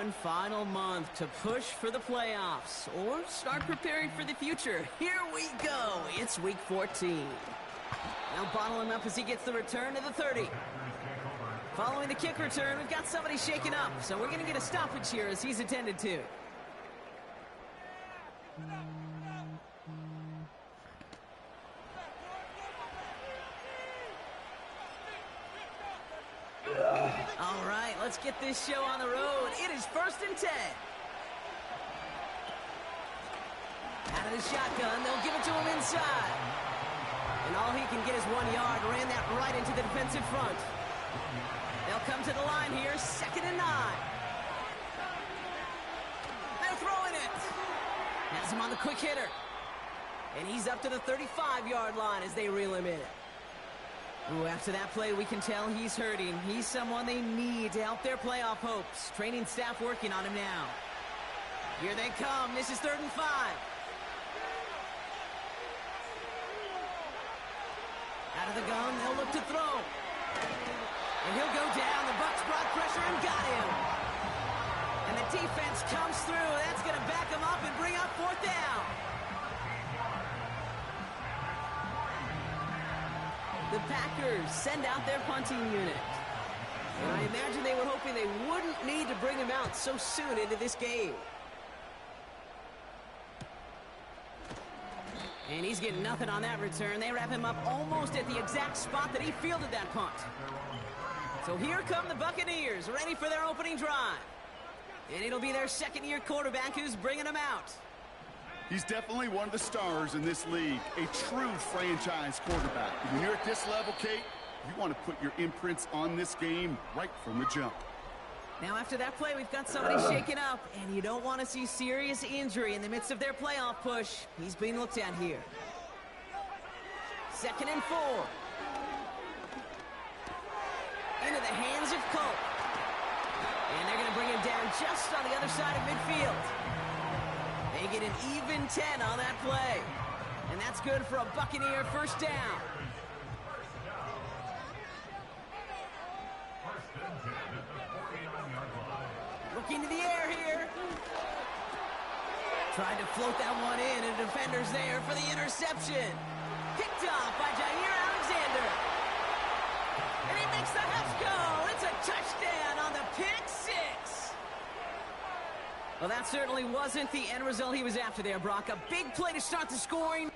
one final month to push for the playoffs or start preparing for the future. Here we go. It's week 14. Now bottle him up as he gets the return to the 30. Following the kick return, we've got somebody shaken up, so we're going to get a stoppage here as he's attended to. All right, let's get this show on the road. It is 1st and 10. Out of the shotgun, they'll give it to him inside. And all he can get is 1 yard. Ran that right into the defensive front. They'll come to the line here, 2nd and 9. They're throwing it. Has him on the quick hitter. And he's up to the 35-yard line as they reel him in. Ooh, after that play, we can tell he's hurting. He's someone they need to help their playoff hopes. Training staff working on him now. Here they come. This is 3rd and 5. Out of the gun, they'll look to throw. And he'll go down. The Bucs brought pressure and got him. And the defense comes through. That's going to back him up and bring up 4th down. The Packers send out their punting unit. And I imagine they were hoping they wouldn't need to bring him out so soon into this game. And he's getting nothing on that return. They wrap him up almost at the exact spot that he fielded that punt. So here come the Buccaneers, ready for their opening drive. And it'll be their second-year quarterback who's bringing them out. He's definitely one of the stars in this league, a true franchise quarterback. When you're at this level, Kate, you want to put your imprints on this game right from the jump. Now after that play, we've got somebody shaken up, and you don't want to see serious injury in the midst of their playoff push. He's being looked at here. 2nd and 4. Into the hands of Colt. And they're going to bring him down just on the other side of midfield. They get an even 10 on that play. And that's good for a Buccaneer 1st down. Looking to the air here. Tried to float that one in, and the defender's there for the interception. Picked off by Jair Alexander. And he makes the Huffs go. It's a touchdown on the pick 6. Well, that certainly wasn't the end result he was after there, Brock. A big play to start the scoring.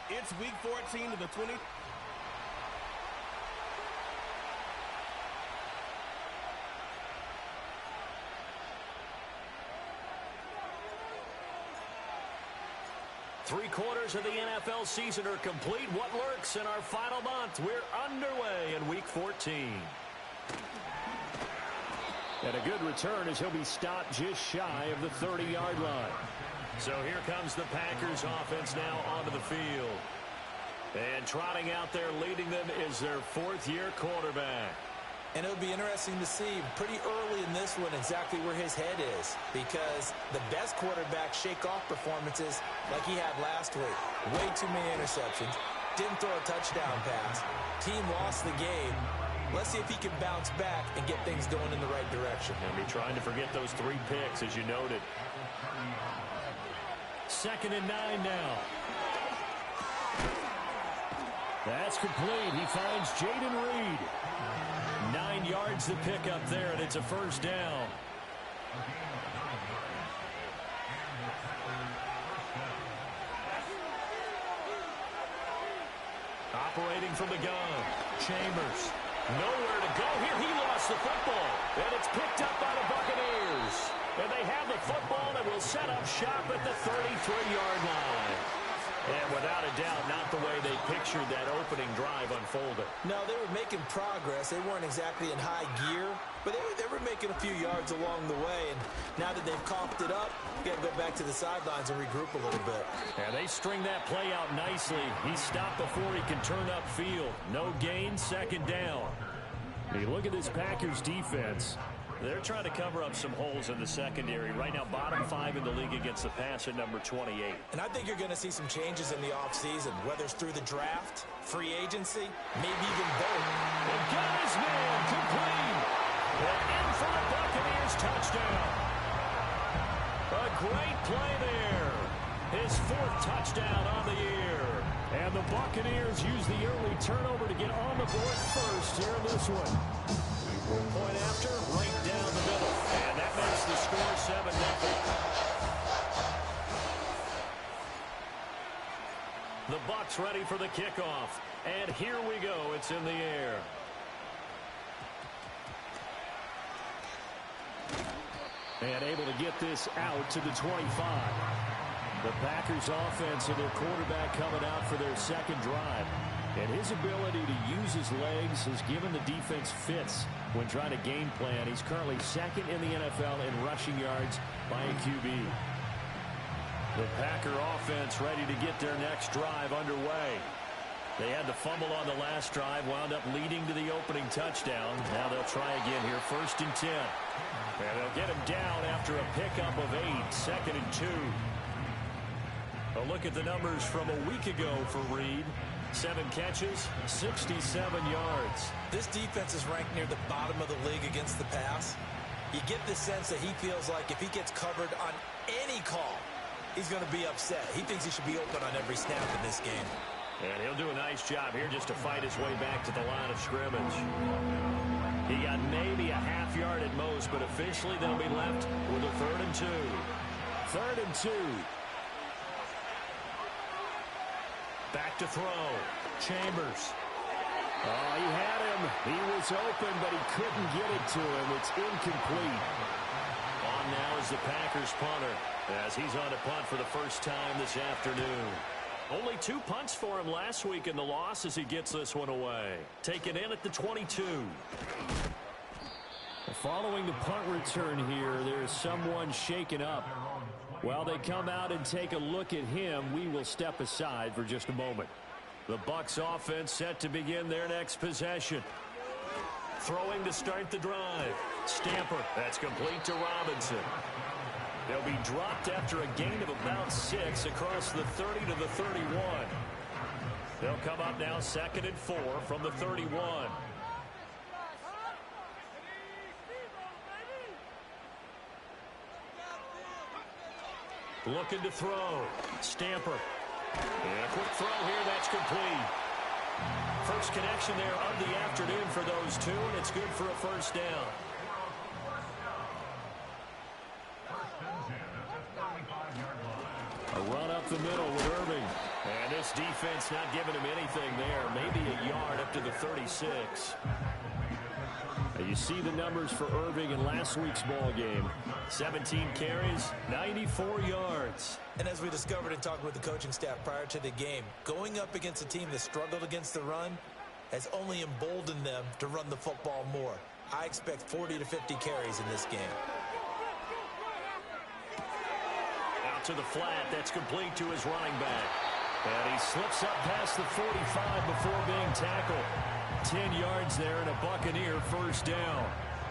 It's week 14 of the 20. Three-quarters of the NFL season are complete. What lurks in our final month? We're underway in week 14. And a good return as he'll be stopped just shy of the 30-yard line. So here comes the Packers offense now onto the field. And trotting out there leading them is their fourth-year quarterback. And it'll be interesting to see pretty early in this one exactly where his head is, because the best quarterbacks shake off performances like he had last week. Way too many interceptions. Didn't throw a touchdown pass. Team lost the game. Let's see if he can bounce back and get things going in the right direction. He'll be trying to forget those 3 picks, as you noted. 2nd and 9 now. That's complete. He finds Jaden Reed. 9 yards to pick up there, and it's a first down. Operating from the gun. Chambers. Nowhere to go here. He lost the football. And it's picked up by the Buccaneers. And they have the football that will set up shop at the 33-yard line. And without a doubt, not the way they pictured that opening drive unfolded. No, they were making progress. They weren't exactly in high gear, but they were making a few yards along the way. And now that they've coughed it up, you got to go back to the sidelines and regroup a little bit. Yeah, they string that play out nicely. He stopped before he can turn upfield. No gain, 2nd down. You look at this Packers defense. They're trying to cover up some holes in the secondary. Right now, bottom 5 in the league against the pass at number 28. And I think you're going to see some changes in the offseason, whether it's through the draft, free agency, maybe even both. And got his man complete. And in for the Buccaneers touchdown. A great play there. His 4th touchdown on the year. And the Buccaneers use the early turnover to get on the board first here in this one. Point after, right down the middle. And that makes the score 7-0. The Bucs ready for the kickoff. And here we go. It's in the air. And able to get this out to the 25. The Packers offense and their quarterback coming out for their 2nd drive. And his ability to use his legs has given the defense fits when trying to game plan. He's currently 2nd in the NFL in rushing yards by a QB. The Packer offense ready to get their next drive underway. They had the fumble on the last drive, wound up leading to the opening touchdown. Now they'll try again here, 1st and 10. And they'll get him down after a pickup of 8, 2nd and 2. A look at the numbers from a week ago for Reed. 7 catches, 67 yards. This defense is ranked near the bottom of the league against the pass. You get the sense that he feels like if he gets covered on any call, he's going to be upset. He thinks he should be open on every snap in this game. And he'll do a nice job here just to fight his way back to the line of scrimmage. He got maybe a half yard at most, but officially they'll be left with a 3rd and 2. 3rd and 2. Back to throw. Chambers Oh, he had him. He was open, but he couldn't get it to him. It's incomplete. On now is the Packers punter, as he's on to punt for the first time this afternoon. Only 2 punts for him last week in the loss as he gets this one away. Taken in at the 22. Following the punt return here, there's someone shaken up. While they come out and take a look at him, we will step aside for just a moment. The Bucs offense set to begin their next possession. Throwing to start the drive. Stamper. That's complete to Robinson. They'll be dropped after a gain of about 6 across the 30 to the 31. They'll come up now 2nd and 4 from the 31. Looking to throw. Stamper. And a quick throw here. That's complete. First connection there of the afternoon for those two, and it's good for a first down. A run up the middle with Irving. And this defense not giving him anything there. Maybe a yard up to the 36. You see the numbers for Irving in last week's ball game. 17 carries, 94 yards. And as we discovered in talking with the coaching staff prior to the game, going up against a team that struggled against the run has only emboldened them to run the football more. I expect 40 to 50 carries in this game. Out to the flat. That's complete to his running back. And he slips up past the 45 before being tackled. 10 yards there and a Buccaneer first down.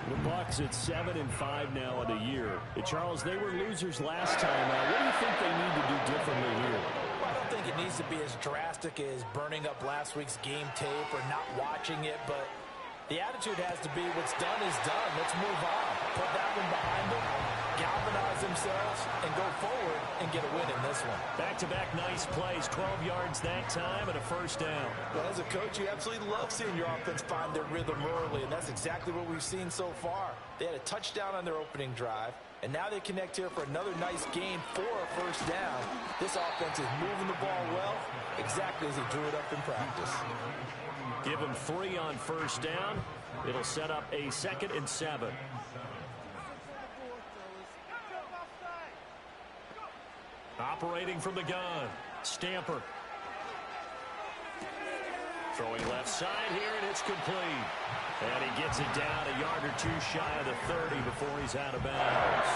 The Bucs at 7-5 now in the year. Charles, they were losers last time. What do you think they need to do differently here? Well, I don't think it needs to be as drastic as burning up last week's game tape or not watching it, but the attitude has to be what's done is done. Let's move on. Put that one behind them, galvanize themselves, and go forward and get a win in this one. Back-to-back nice plays, 12 yards that time and a first down. Well, as a coach, you absolutely love seeing your offense find their rhythm early, and that's exactly what we've seen so far. They had a touchdown on their opening drive, and now they connect here for another nice game for a first down. This offense is moving the ball well, exactly as he drew it up in practice. Give him 3 on first down. It'll set up a 2nd and 7. Operating from the gun. Stamper. Throwing left side here, and it's complete. And he gets it down a yard or 2 shy of the 30 before he's out of bounds.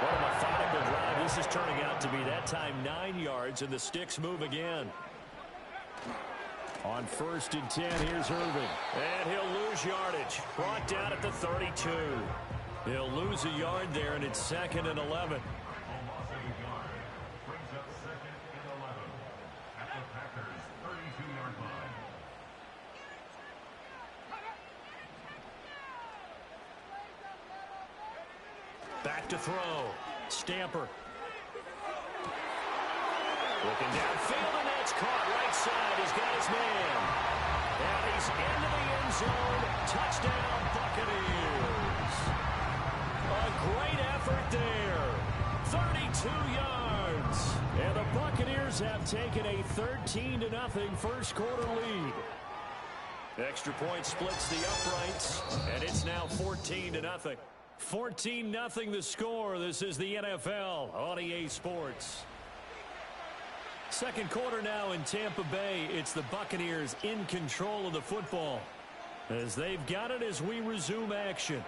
What a methodical drive this is turning out to be. That time 9 yards, and the sticks move again. On 1st and 10, here's Irving. And he'll lose yardage. Brought down at the 32. He'll lose a yard there, and it's 2nd and 11. Back to throw. Stamper. Looking downfield, and that's caught right side. He's got his man. And he's into the end zone. Touchdown, Buccaneers. A great effort there. 32 yards. And the Buccaneers have taken a 13-0 first quarter lead. Extra point splits the uprights, and it's now 14-0. 14-0 the score. This is the NFL on EA Sports. Second quarter now in Tampa Bay. It's the Buccaneers in control of the football as they've got it as we resume action.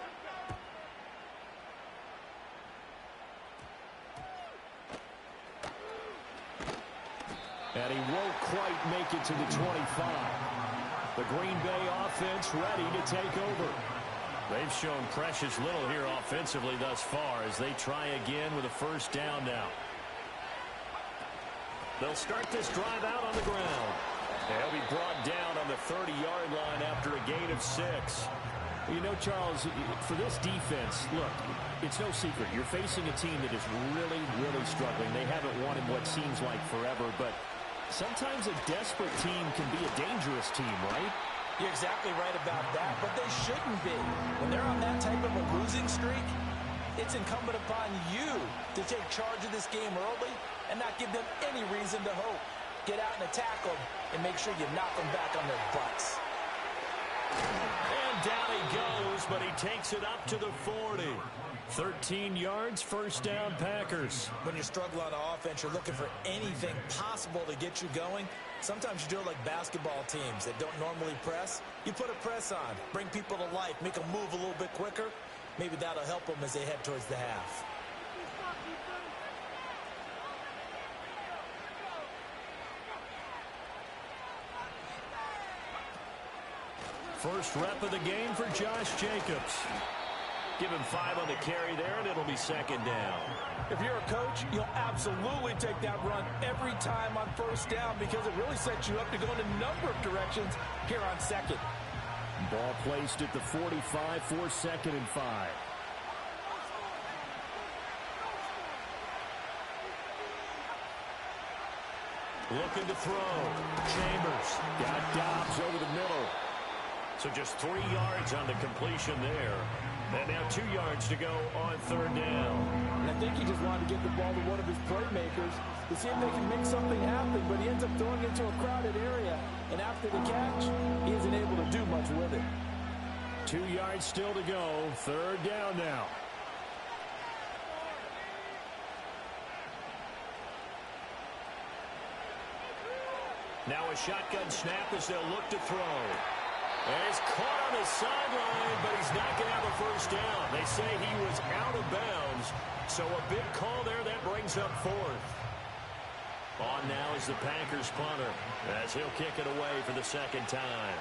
And he won't quite make it to the 25. The Green Bay offense ready to take over. They've shown precious little here offensively thus far as they try again with a first down now. They'll start this drive out on the ground. They'll be brought down on the 30-yard line after a gain of 6. You know, Charles, for this defense, look, it's no secret. You're facing a team that is really, really struggling. They haven't won in what seems like forever, but sometimes a desperate team can be a dangerous team, right? You're exactly right about that, but they shouldn't be. When they're on that type of a losing streak, it's incumbent upon you to take charge of this game early and not give them any reason to hope. Get out and attack them and make sure you knock them back on their butts. And down he goes, but he takes it up to the 40. 13 yards, first down, Packers. When you struggle on offense, you're looking for anything possible to get you going. Sometimes you do it like basketball teams that don't normally press. You put a press on, bring people to life, make them move a little bit quicker. Maybe that'll help them as they head towards the half. First rep of the game for Josh Jacobs. Give him 5 on the carry there, and it'll be second down. If you're a coach, you'll absolutely take that run every time on first down because it really sets you up to go in a number of directions here on second. Ball placed at the 45 for second and 5. Looking to throw. Chambers got Dobbs over the middle. So just 3 yards on the completion there. And now 2 yards to go on third down. And I think he just wanted to get the ball to one of his playmakers to see if they can make something happen, but he ends up throwing it into a crowded area. And after the catch, he isn't able to do much with it. 2 yards still to go. Third down now. Now a shotgun snap as they'll look to throw. And it's caught on the sideline, but he's not going to have a first down. They say he was out of bounds, so a big call there that brings up fourth. On now is the Packers punter as he'll kick it away for the second time.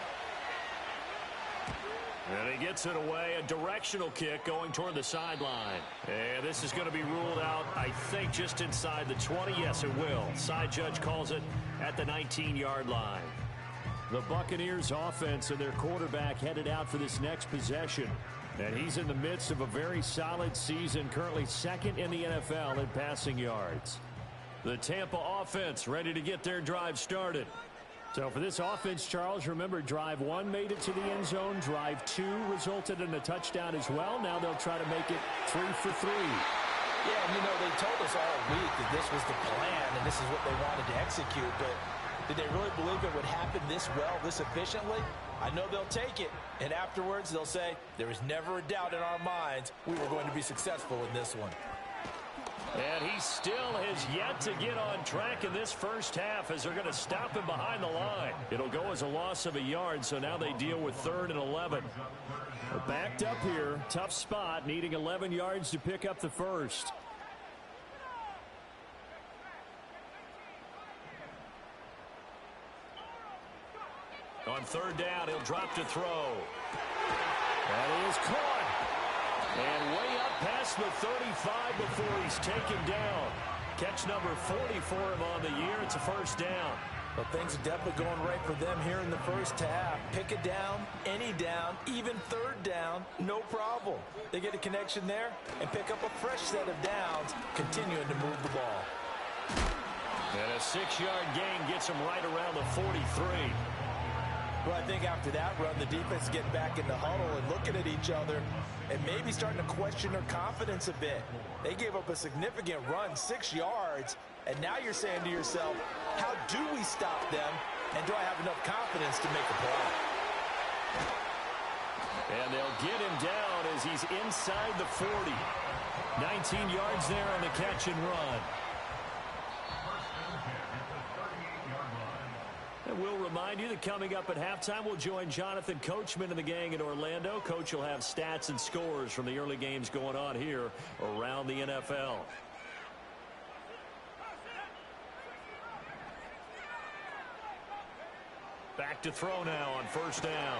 And he gets it away, a directional kick going toward the sideline. And this is going to be ruled out, I think, just inside the 20. Yes, it will. Side judge calls it at the 19-yard line. The Buccaneers offense and their quarterback headed out for this next possession. And he's in the midst of a very solid season, currently second in the NFL in passing yards. The Tampa offense ready to get their drive started. So for this offense, Charles, remember, drive 1 made it to the end zone. Drive 2 resulted in a touchdown as well. Now they'll try to make it 3 for 3. Yeah, you know, they told us all week that this was the plan and this is what they wanted to execute, but did they really believe it would happen this well, this efficiently? I know they'll take it, and afterwards they'll say, there was never a doubt in our minds we were going to be successful in this one. And he still has yet to get on track in this first half as they're going to stop him behind the line. It'll go as a loss of a yard, so now they deal with 3rd and 11. They're backed up here, tough spot, needing 11 yards to pick up the first. On third down, he'll drop to throw. That is caught. And way up past the 35 before he's taken down. Catch number 40 for him on the year. It's a first down. Well, things are definitely going right for them here in the first half. Pick a down, any down, even third down, no problem. They get a connection there and pick up a fresh set of downs, continuing to move the ball. And a 6-yard gain gets him right around the 43. Well, I think after that run, the defense is getting back in the huddle and looking at each other and maybe starting to question their confidence a bit. They gave up a significant run, 6 yards, and now you're saying to yourself, how do we stop them, and do I have enough confidence to make a play? And they'll get him down as he's inside the 40. 19 yards there on the catch and run. And we'll remind you that coming up at halftime, we'll join Jonathan Coachman and the gang in Orlando. Coach will have stats and scores from the early games going on here around the NFL. Back to throw now on first down.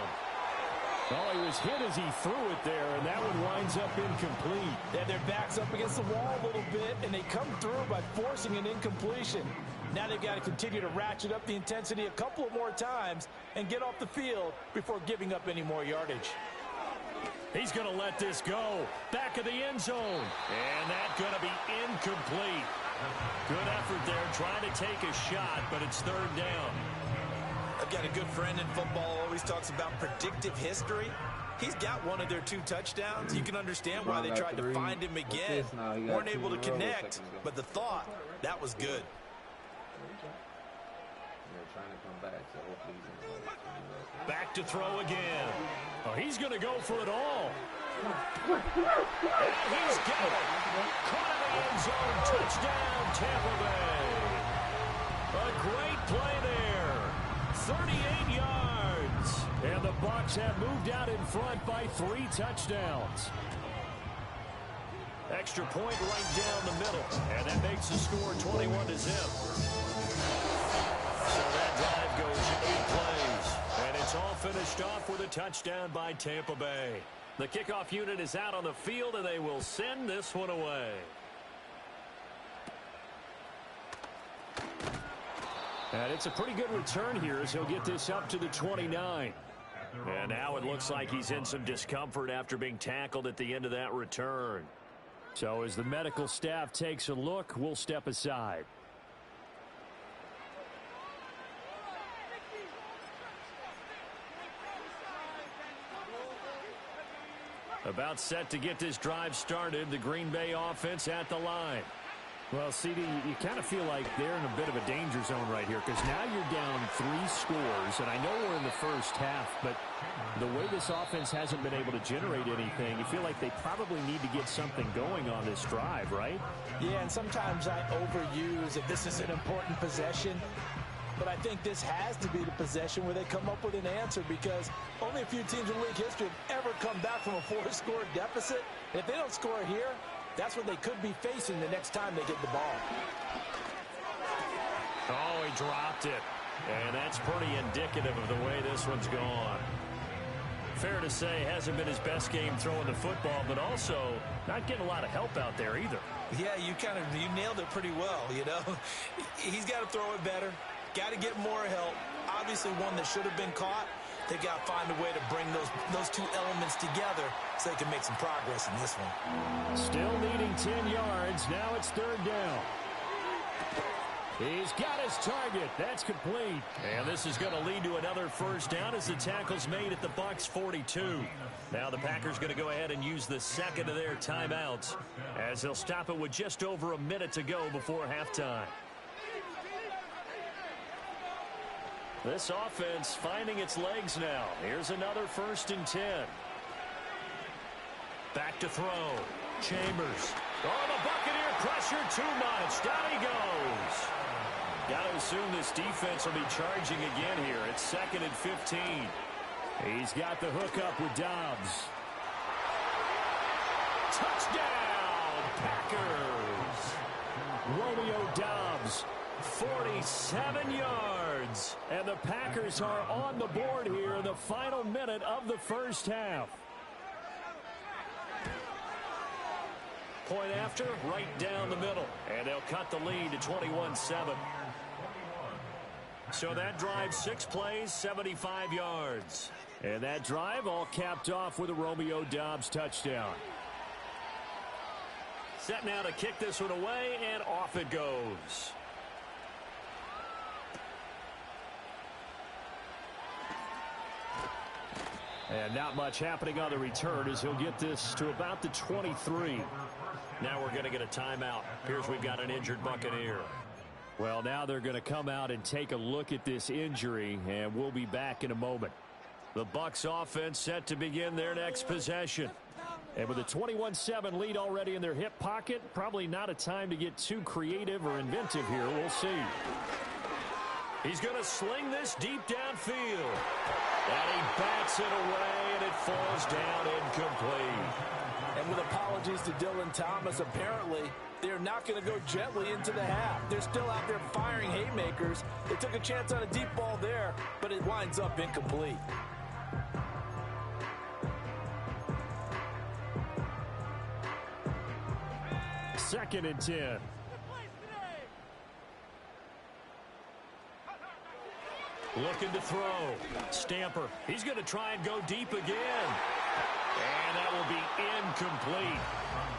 Oh, he was hit as he threw it there, and that one winds up incomplete. Yeah, their back's up against the wall a little bit, and they come through by forcing an incompletion. Now they've got to continue to ratchet up the intensity a couple of more times and get off the field before giving up any more yardage. He's going to let this go. Back of the end zone. And that's going to be incomplete. Good effort there trying to take a shot, but it's third down. I've got a good friend in football, always talks about predictive history. He's got one of their 2 touchdowns. You can understand why they tried to find him again. Weren't able to connect, but the thought, that was good. They're trying to come back, so hopefully he's Back to throw again. Oh, he's going to go for it all. And he's got it. Caught in the end zone. Touchdown, Tampa Bay. A great play there. 38 yards. And the Bucs have moved out in front by 3 touchdowns. Extra point right down the middle. And that makes the score 21-0. So that drive goes 8 plays. And it's all finished off with a touchdown by Tampa Bay. The kickoff unit is out on the field, and they will send this one away. And it's a pretty good return here as he'll get this up to the 29. And now it looks like he's in some discomfort after being tackled at the end of that return. So as the medical staff takes a look, we'll step aside. About set to get this drive started, the Green Bay offense at the line. Well, CD, you kind of feel like they're in a bit of a danger zone right here because now you're down 3 scores, and I know we're in the first half, but the way this offense hasn't been able to generate anything, you feel like they probably need to get something going on this drive, right? Yeah, and sometimes I overuse if this is an important possession, but I think this has to be the possession where they come up with an answer because only a few teams in league history have ever come back from a 4-score deficit. And if they don't score here, that's what they could be facing the next time they get the ball. Oh, he dropped it. And that's pretty indicative of the way this one's gone. Fair to say, hasn't been his best game throwing the football, but also not getting a lot of help out there either. Yeah, you nailed it pretty well, you know. He's got to throw it better. Got to get more help. Obviously one that should have been caught. They got to find a way to bring those 2 elements together so they can make some progress in this one. Still needing 10 yards. Now it's 3rd down. He's got his target. That's complete. And this is going to lead to another first down as the tackle's made at the Bucs 42. Now the Packers going to go ahead and use the second of their timeouts as they'll stop it with just over a minute to go before halftime. This offense finding its legs now. Here's another 1st and 10. Back to throw. Chambers. Oh, the Buccaneer pressure too much. Down he goes. Got to assume this defense will be charging again here. It's 2nd and 15. He's got the hook up with Dobbs. Touchdown, Packers. Romeo Dobbs. 47 yards. And the Packers are on the board here in the final minute of the first half. Point after, right down the middle. And they'll cut the lead to 21-7. So that drive, 6 plays, 75 yards. And that drive all capped off with a Romeo Dobbs touchdown. Set now to kick this one away, and off it goes. And not much happening on the return as he'll get this to about the 23. Now we're going to get a timeout. Here's we've got an injured Buccaneer. Well, now they're going to come out and take a look at this injury, and we'll be back in a moment. The Bucs offense set to begin their next possession. And with a 21-7 lead already in their hip pocket, probably not a time to get too creative or inventive here. We'll see. He's going to sling this deep downfield. And he bats it away, and it falls down incomplete. And with apologies to Dylan Thomas, apparently they're not going to go gently into the half. They're still out there firing haymakers. They took a chance on a deep ball there, but it winds up incomplete. Second and 10. Looking to throw. Stamper. He's going to try and go deep again. And that will be incomplete.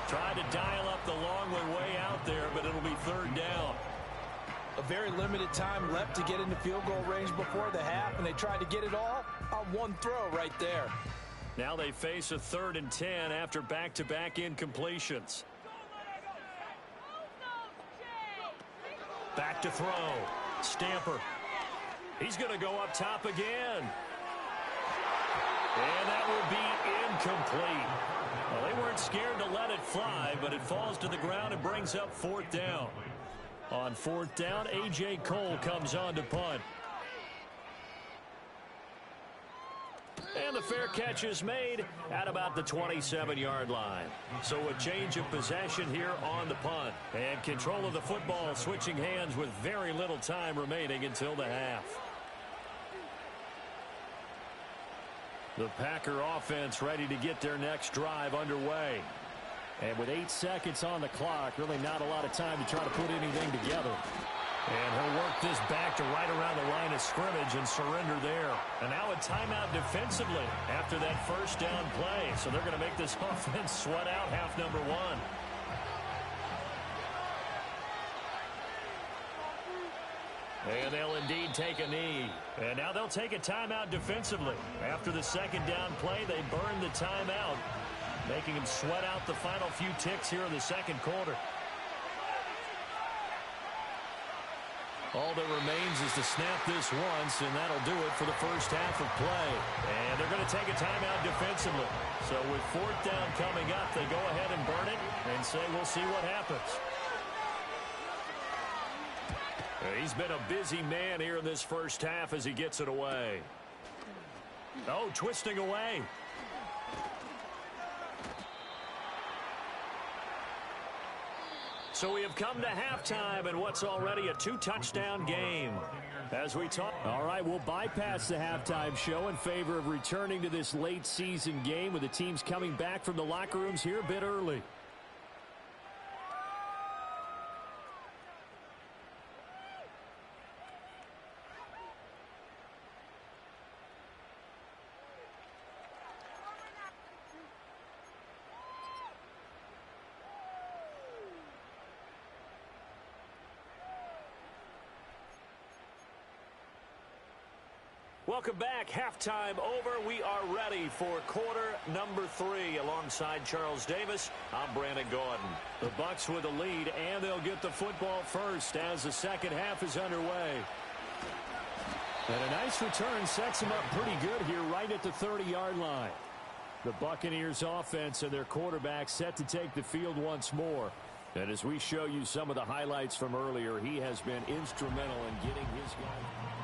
Tried to dial up the long way out there, but it'll be 3rd down. A very limited time left to get into field goal range before the half, and they tried to get it all on one throw right there. Now they face a 3rd and 10 after back-to-back incompletions. Back to throw. Stamper. He's going to go up top again. incomplete. Well, they weren't scared to let it fly, but it falls to the ground and brings up fourth down. On fourth down, A.J. Cole comes on to punt. And the fair catch is made at about the 27-yard line. So a change of possession here on the punt. And control of the football switching hands with very little time remaining until the half. The Packer offense ready to get their next drive underway. And with 8 seconds on the clock, really not a lot of time to try to put anything together. And he'll work this back to right around the line of scrimmage and surrender there. And now a timeout defensively after that first down play. So they're going to make this offense sweat out half number one. And they'll indeed take a knee. And now they'll take a timeout defensively. After the second down play, they burn the timeout, making them sweat out the final few ticks here in the second quarter. All that remains is to snap this once, and that'll do it for the first half of play. And they're going to take a timeout defensively. So with fourth down coming up, they go ahead and burn it and say we'll see what happens. He's been a busy man here in this first half as he gets it away. Oh, twisting away. So we have come to halftime in what's already a 2-touchdown game. As we talk. All right, we'll bypass the halftime show in favor of returning to this late season game with the teams coming back from the locker rooms here a bit early. Welcome back. Halftime over. We are ready for quarter number 3. Alongside Charles Davis, I'm Brandon Gordon. The Bucs with a lead, and they'll get the football first as the second half is underway. And a nice return sets them up pretty good here right at the 30-yard line. The Buccaneers offense and their quarterback set to take the field once more. And as we show you some of the highlights from earlier, he has been instrumental in getting his guys.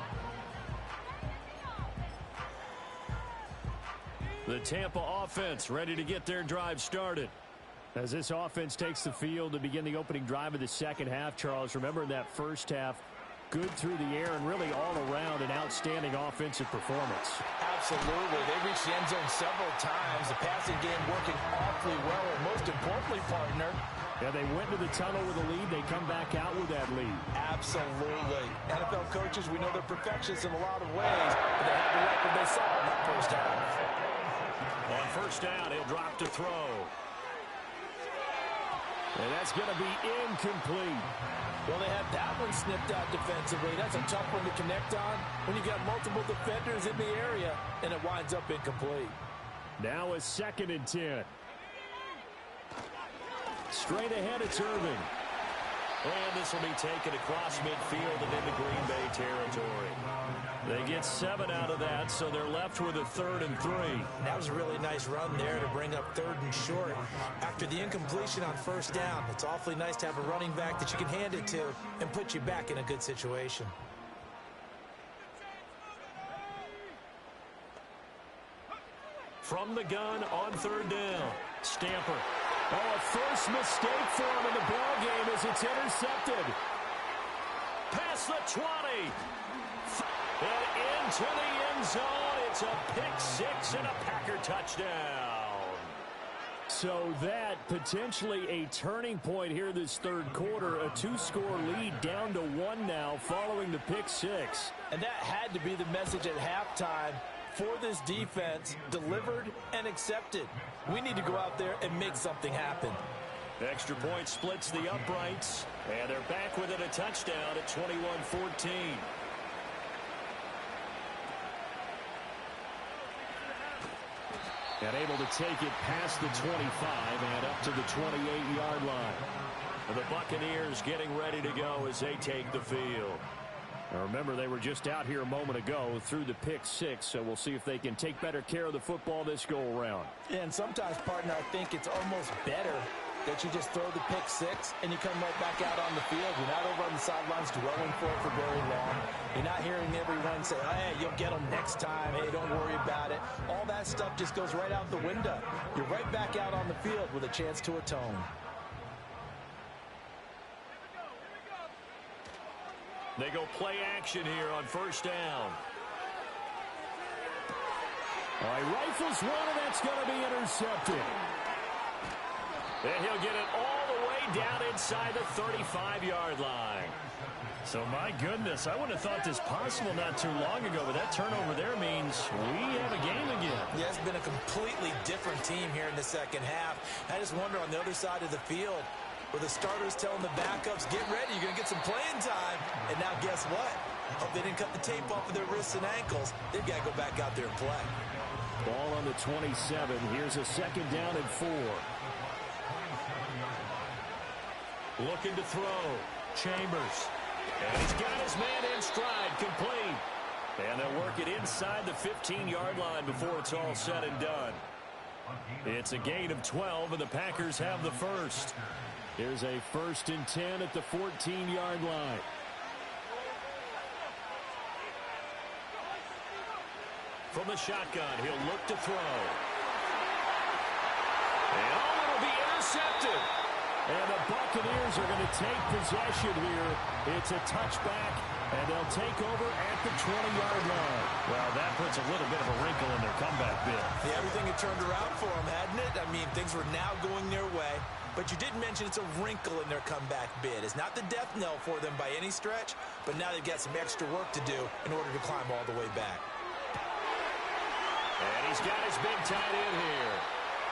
The Tampa offense ready to get their drive started. As this offense takes the field to begin the opening drive of the second half, Charles, remember in that first half, good through the air and really all around an outstanding offensive performance. Absolutely. They reached the end zone several times. The passing game working awfully well, and most importantly, partner, yeah, they went to the tunnel with a lead. They come back out with that lead. Absolutely. NFL coaches, we know they're perfectionists in a lot of ways, but they had the record they saw in that first half. On first down, he'll drop to throw. And that's going to be incomplete. Well, they had that one snipped out defensively. That's a tough one to connect on when you got multiple defenders in the area, and it winds up incomplete. Now a 2nd and 10. Straight ahead, it's Irving. And this will be taken across midfield and into Green Bay territory. They get 7 out of that, so they're left with a 3rd and 3. That was a really nice run there to bring up 3rd and short. After the incompletion on first down, it's awfully nice to have a running back that you can hand it to and put you back in a good situation. From the gun on 3rd down, Stamper. Oh, a first mistake for him in the ball game as it's intercepted. Past the 20. And into the end zone. It's a pick 6 and a Packer touchdown. So that potentially a turning point here this third quarter. A 2-score lead down to 1 now following the pick 6. And that had to be the message at halftime for this defense, delivered and accepted. We need to go out there and make something happen. Extra point splits the uprights, and they're back within a touchdown at 21-14. And able to take it past the 25 and up to the 28-yard line. The Buccaneers getting ready to go as they take the field. Now remember, they were just out here a moment ago through the pick 6, so we'll see if they can take better care of the football this go-around. And sometimes, partner, I think it's almost better that you just throw the pick 6 and you come right back out on the field. You're not over on the sidelines dwelling for it for very long. You're not hearing everyone say, hey, you'll get them next time. Hey, don't worry about it. All that stuff just goes right out the window. You're right back out on the field with a chance to atone. They go play action here on first down. All right, rifles one, and that's going to be intercepted. And he'll get it all the way down inside the 35-yard line. So, my goodness, I wouldn't have thought this possible not too long ago, but that turnover there means we have a game again. Yeah, it's been a completely different team here in the second half. I just wonder on the other side of the field, where the starters telling the backups, get ready, you're going to get some playing time. And now guess what? Hope they didn't cut the tape off of their wrists and ankles. They've got to go back out there and play. Ball on the 27. Here's a second down and 4. Looking to throw. Chambers. And he's got his man in stride, complete. And they'll work it inside the 15-yard line before it's all said and done. It's a gain of 12, and the Packers have the first. Here's a 1st and 10 at the 14-yard line. From the shotgun, he'll look to throw. And it'll be intercepted. And the Buccaneers are going to take possession here. It's a touchback, and they'll take over at the 20-yard line. Well, that puts a little bit of a wrinkle in their comeback bid. Yeah, everything had turned around for them, hadn't it? I mean, things were now going their way. But you did mention it's a wrinkle in their comeback bid. It's not the death knell for them by any stretch, but now they've got some extra work to do in order to climb all the way back. And he's got his big tight end here.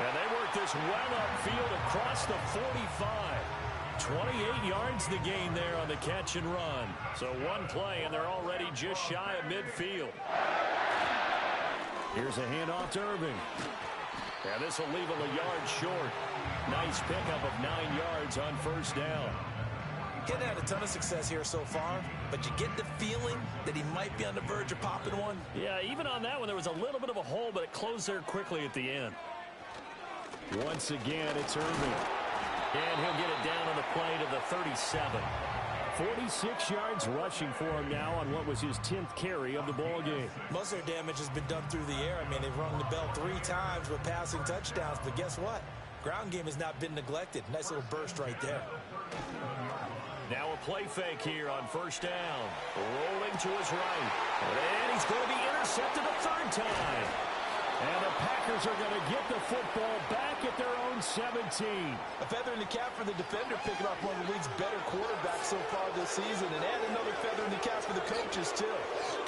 And they work this well upfield across the 45. 28 yards the gain there on the catch and run. So one play, and they're already just shy of midfield. Here's a handoff to Irving. And this will leave him a yard short. Nice pickup of 9 yards on first down. Getting had a ton of success here so far, but you get the feeling that he might be on the verge of popping one. Yeah, even on that one, there was a little bit of a hole, but it closed there quickly at the end. Once again, it's Irving. And he'll get it down on the play to the 37. 46 yards rushing for him now on what was his 10th carry of the ball game. Most of their damage has been done through the air. I mean, they've rung the bell 3 times with passing touchdowns, but guess what? Ground game has not been neglected. Nice little burst right there. Now a play fake here on first down. Rolling to his right. And he's going to be intercepted a 3rd time. And the Packers are going to get the football back at their own 17. A feather in the cap for the defender, picking off one of the league's better quarterbacks so far this season. And add another feather in the cap for the coaches, too.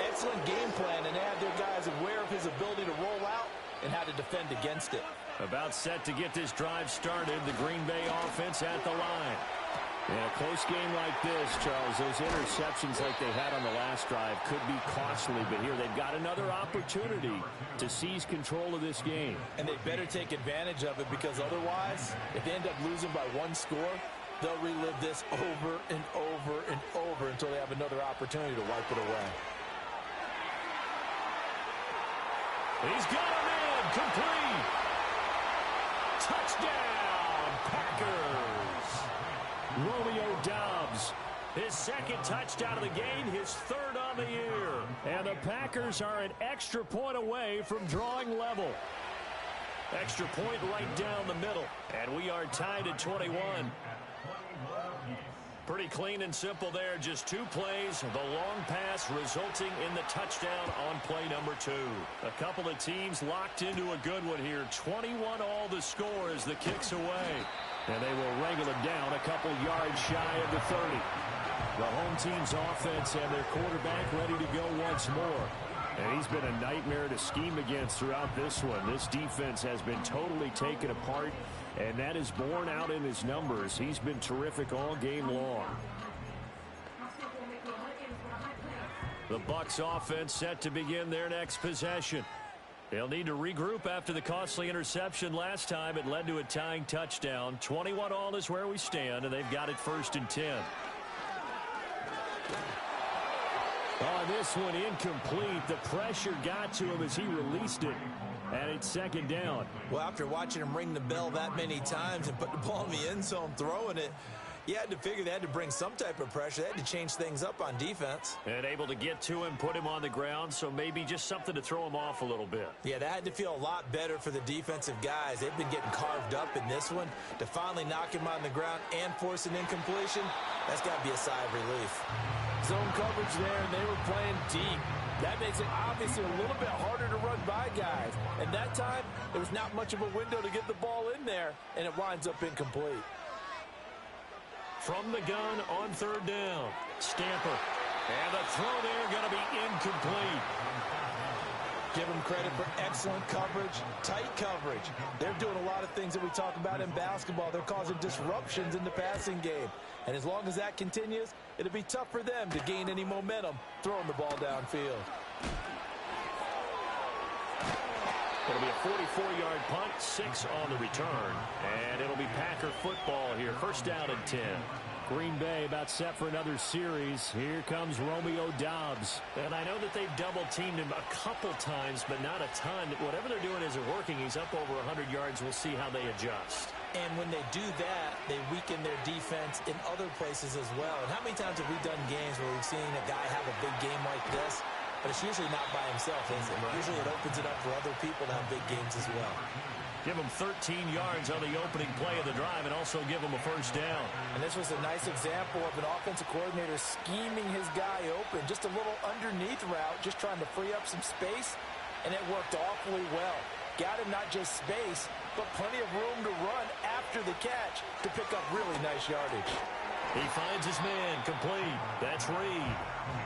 Excellent game plan, and add their guys aware of his ability to roll out and how to defend against it. About set to get this drive started, the Green Bay offense at the line. In a close game like this, Charles, those interceptions like they had on the last drive could be costly, but here they've got another opportunity to seize control of this game. And they better take advantage of it, because otherwise, if they end up losing by 1 score, they'll relive this over and over and over until they have another opportunity to wipe it away. He's got him in, complete. Touchdown, Packers. Romeo Doubs, his 2nd touchdown of the game, his 3rd on the year. And the Packers are an extra point away from drawing level. Extra point right down the middle. And we are tied at 21. Pretty clean and simple there. Just 2 plays. The long pass resulting in the touchdown on play number 2. A couple of teams locked into a good one here. 21 all the score as the kick's away. And they will wrangle it down a couple yards shy of the 30. The home team's offense and their quarterback ready to go once more. And he's been a nightmare to scheme against throughout this one. This defense has been totally taken apart, and that is borne out in his numbers. He's been terrific all game long. The Bucs offense set to begin their next possession. They'll need to regroup after the costly interception last time. It led to a tying touchdown. 21 all is where we stand, and they've got it 1st and 10. On this one, incomplete. The pressure got to him as he released it. And it's second down. Well, after watching him ring the bell that many times and put the ball in the end zone throwing it, you had to figure they had to bring some type of pressure. They had to change things up on defense. And able to get to him, put him on the ground, so maybe just something to throw him off a little bit. Yeah, that had to feel a lot better for the defensive guys. They've been getting carved up in this one. To finally knock him on the ground and force an incompletion, that's got to be a sigh of relief. Zone coverage there, and they were playing deep. That makes it obviously a little bit harder to run by guys. And that time, there was not much of a window to get the ball in there, and it winds up incomplete. From the gun on third down, Stamper. And the throw there going to be incomplete. Give them credit for excellent coverage, tight coverage. They're doing a lot of things that we talk about in basketball. They're causing disruptions in the passing game. And as long as that continues, it'll be tough for them to gain any momentum throwing the ball downfield. It'll be a 44-yard punt, 6 on the return. And it'll be Packer football here. First down and 10. Green Bay about set for another series. Here comes Romeo Doubs. And I know that they've double-teamed him a couple times, but not a ton. Whatever they're doing isn't working. He's up over 100 yards. We'll see how they adjust. And when they do that, they weaken their defense in other places as well. And how many times have we done games where we've seen a guy have a big game like this? But it's usually not by himself, is it? Usually it opens it up for other people to have big games as well. Give him 13 yards on the opening play of the drive and also give him a first down. And this was a nice example of an offensive coordinator scheming his guy open. Just a little underneath route, just trying to free up some space, and it worked awfully well. Got him not just space, but plenty of room to run after the catch to pick up really nice yardage. He finds his man complete. That's Reed.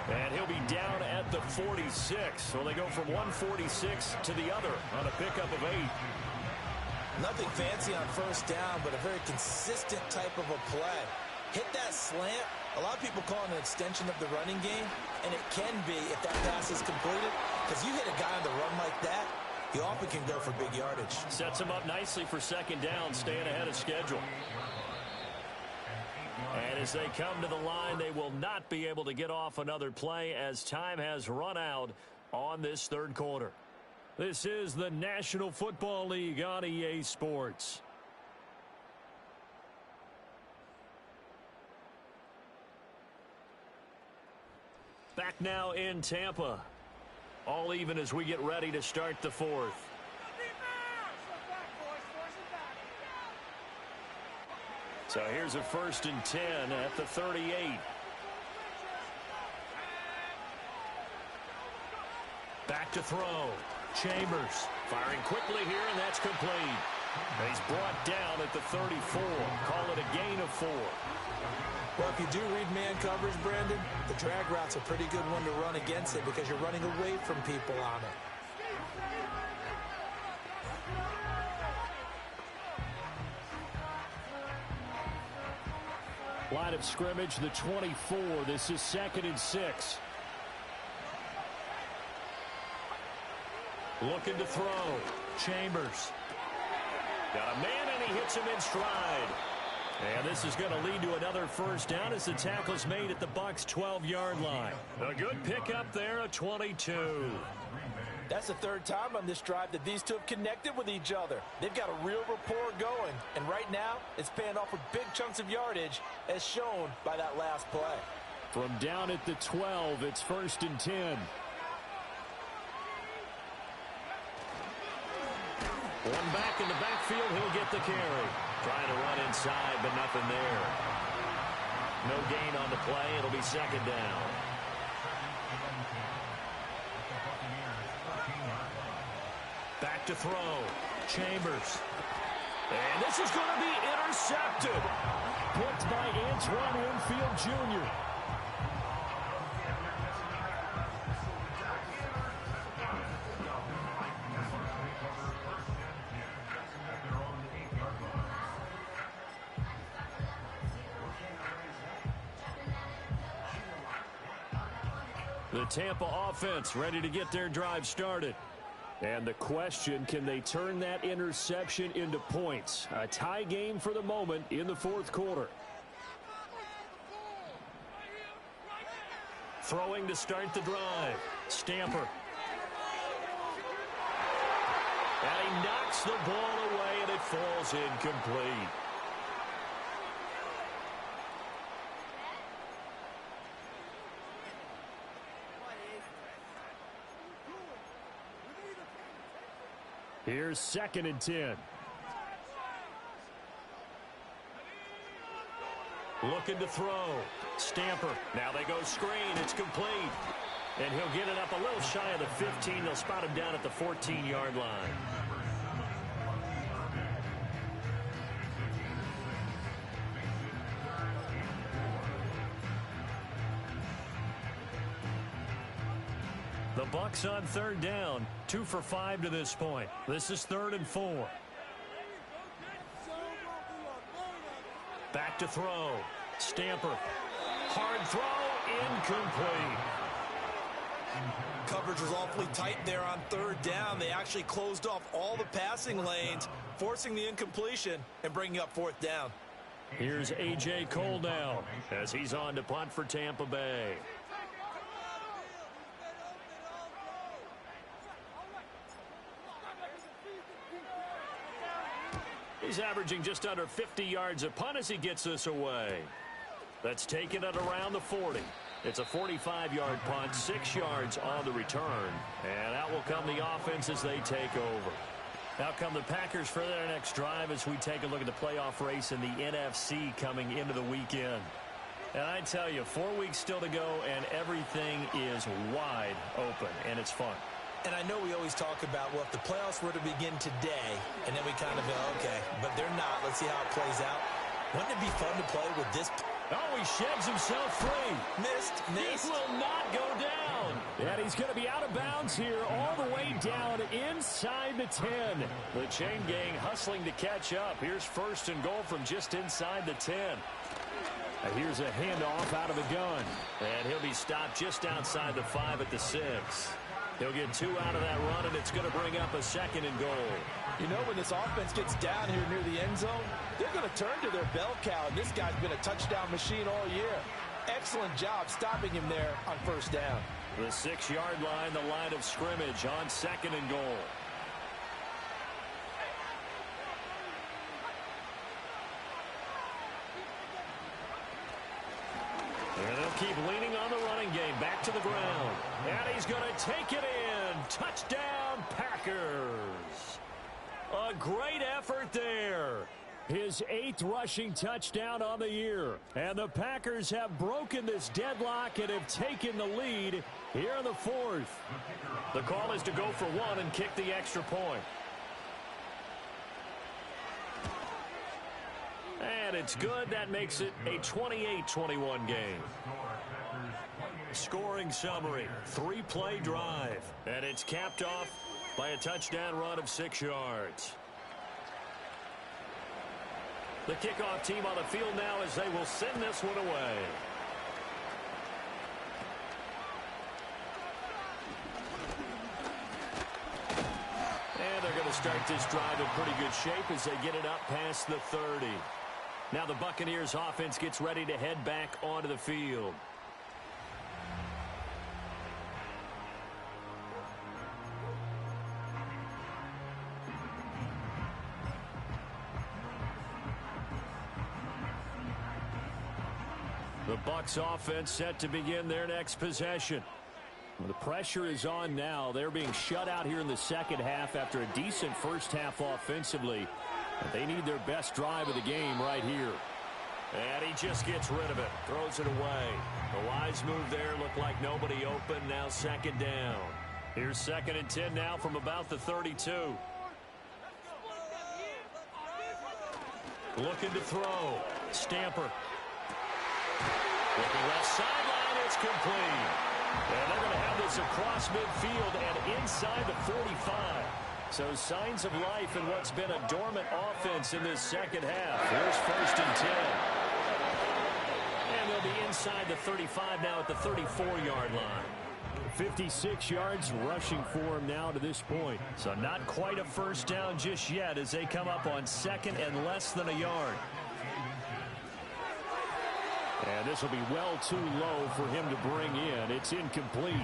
And he'll be down at the 46. So they go from 146 to the other on a pickup of 8. Nothing fancy on first down, but a very consistent type of a play. Hit that slant. A lot of people call it an extension of the running game, and it can be if that pass is completed, because you hit a guy on the run like that, he often can go for big yardage. Sets him up nicely for second down, staying ahead of schedule. And as they come to the line, they will not be able to get off another play as time has run out on this third quarter. This is the National Football League on EA Sports. Back now in Tampa. All even as we get ready to start the fourth. So here's a 1st and 10 at the 38. Back to throw. Chambers firing quickly here, and that's complete. He's brought down at the 34. Call it a gain of 4. Well, if you do read man coverage, Brandon, the drag route's a pretty good one to run against it because you're running away from people on it. Line of scrimmage, the 24. This is 2nd and 6. Looking to throw. Chambers. Got a man, and he hits him in stride. And this is going to lead to another first down as the tackle's made at the Bucs' 12-yard line. A good pickup there, a 22. That's the third time on this drive that these two have connected with each other. They've got a real rapport going, and right now it's paying off with big chunks of yardage as shown by that last play. From down at the 12, it's 1st and 10. One back in the backfield, he'll get the carry. Trying to run inside, but nothing there. No gain on the play. It'll be second down. Back to throw. Chambers. And this is going to be intercepted. Picked by Antoine Winfield Jr. The Tampa offense ready to get their drive started. And the question, can they turn that interception into points? A tie game for the moment in the fourth quarter. Throwing to start the drive. Stamper. And he knocks the ball away, and it falls incomplete. Here's 2nd and 10. Looking to throw. Stamper. Now they go screen. It's complete. And he'll get it up a little shy of the 15. They'll spot him down at the 14-yard line. The Bucs on 3rd down. 2 for 5 to this point. This is 3rd and 4. Back to throw. Stamper. Hard throw. Incomplete. Coverage was awfully tight there on 3rd down. They actually closed off all the passing lanes, forcing the incompletion and bringing up 4th down. Here's A.J. Cole now as he's on to punt for Tampa Bay. He's averaging just under 50 yards a punt as he gets this away. That's taken it around the 40. It's a 45-yard punt, 6 yards on the return. And out will come the offense as they take over. Out come the Packers for their next drive as we take a look at the playoff race in the NFC coming into the weekend. And I tell you, 4 weeks still to go, and everything is wide open, and it's fun. And I know we always talk about, well, if the playoffs were to begin today, and then we kind of go, okay, but they're not. Let's see how it plays out. Wouldn't it be fun to play with this? Oh, he sheds himself free. Missed. He will not go down. And he's going to be out of bounds here all the way down inside the 10. The chain gang hustling to catch up. Here's 1st and goal from just inside the 10. Here's a handoff out of the gun. And he'll be stopped just outside the 5 at the 6. He'll get 2 out of that run, and it's going to bring up a 2nd and goal. You know, when this offense gets down here near the end zone, they're going to turn to their bell cow, and this guy's been a touchdown machine all year. Excellent job stopping him there on 1st down. The 6-yard line, the line of scrimmage on 2nd and goal. And they'll keep leaning on the running game. Back to the ground. And he's going to take it in. Touchdown, Packers. A great effort there. His 8th rushing touchdown on the year. And the Packers have broken this deadlock and have taken the lead here in the 4th. The call is to go for 1 and kick the extra point. And it's good. That makes it a 28-21 game. Scoring summary, 3-play drive. And it's capped off by a touchdown run of 6 yards. The kickoff team on the field now as they will send this one away. And they're going to start this drive in pretty good shape as they get it up past the 30. Now the Buccaneers offense gets ready to head back onto the field. The Bucs offense set to begin their next possession. The pressure is on now. They're being shut out here in the second half after a decent first half offensively. They need their best drive of the game right here. And he just gets rid of it. Throws it away. The wise move there. Looked like nobody open. Now 2nd down. Here's 2nd and 10 now from about the 32. Looking to throw. Stamper. Looking left sideline. It's complete. And they're going to have this across midfield and inside the 45. So signs of life in what's been a dormant offense in this second half. Here's 1st and 10. And they'll be inside the 35 now at the 34-yard line. 56 yards rushing for him now to this point. So not quite a first down just yet as they come up on 2nd and less than a yard. And this will be well too low for him to bring in. It's incomplete.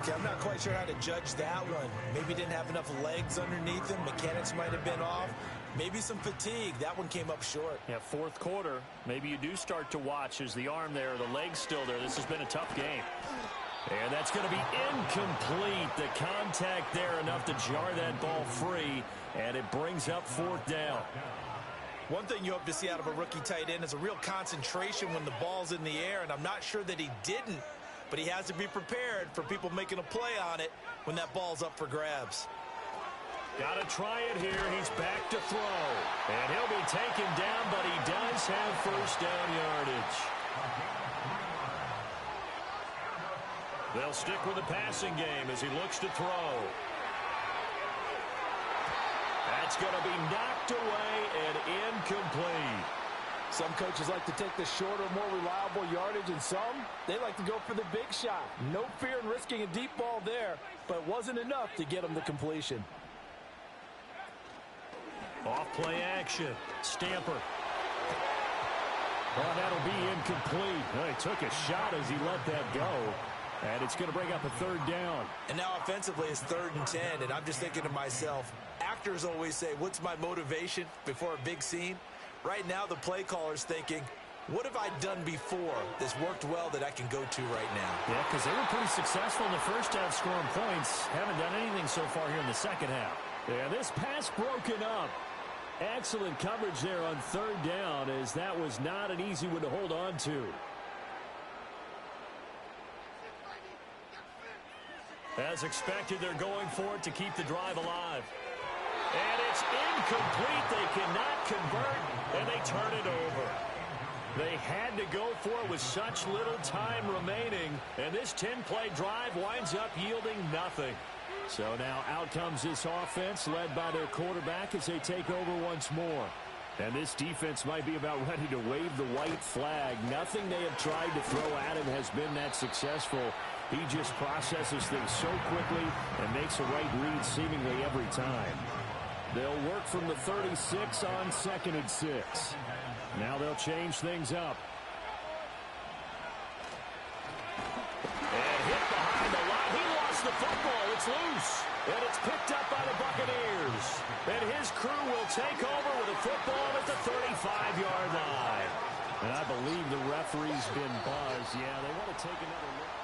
Okay, I'm not quite sure how to judge that one. Maybe didn't have enough legs underneath him. Mechanics might have been off. Maybe some fatigue. That one came up short. Yeah, fourth quarter. Maybe you do start to watch as the arm there, the leg's still there. This has been a tough game. And that's going to be incomplete. The contact there enough to jar that ball free, and it brings up fourth down. One thing you hope to see out of a rookie tight end is a real concentration when the ball's in the air, and I'm not sure that he didn't, but he has to be prepared for people making a play on it when that ball's up for grabs. Got to try it here. He's back to throw. And he'll be taken down, but he does have first down yardage. They'll stick with the passing game as he looks to throw. That's going to be knocked away and incomplete. Some coaches like to take the shorter, more reliable yardage, and some, they like to go for the big shot. No fear in risking a deep ball there, but it wasn't enough to get him the completion. Off play action. Stamper. Oh, that'll be incomplete. Well, he took a shot as he let that go. And it's going to bring up a third down. And now offensively it's 3rd and 10, and I'm just thinking to myself, actors always say, what's my motivation before a big scene? Right now the play caller's thinking, what have I done before that's worked well that I can go to right now? Yeah, because they were pretty successful in the first half scoring points. Haven't done anything so far here in the second half. Yeah, this pass broken up. Excellent coverage there on 3rd down, as that was not an easy one to hold on to. As expected, they're going for it to keep the drive alive. And it's incomplete. They cannot convert, and they turn it over. They had to go for it with such little time remaining, and this 10-play drive winds up yielding nothing. So now out comes this offense, led by their quarterback as they take over once more. And this defense might be about ready to wave the white flag. Nothing they have tried to throw at him has been that successful. He just processes things so quickly and makes a right read seemingly every time. They'll work from the 36 on 2nd and 6. Now they'll change things up. And hit behind the line. He lost the football. It's loose. And it's picked up by the Buccaneers. And his crew will take over with a football at the 35-yard line. And I believe the referee's been buzzed. Yeah, they want to take another look.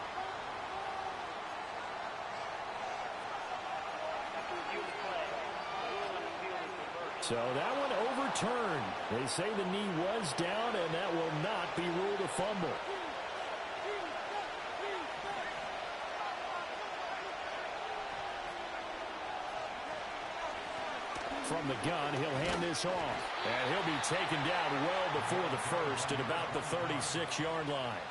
So that one overturned. They say the knee was down, and that will not be ruled a fumble. From the gun, he'll hand this off. And he'll be taken down well before the first at about the 36-yard line.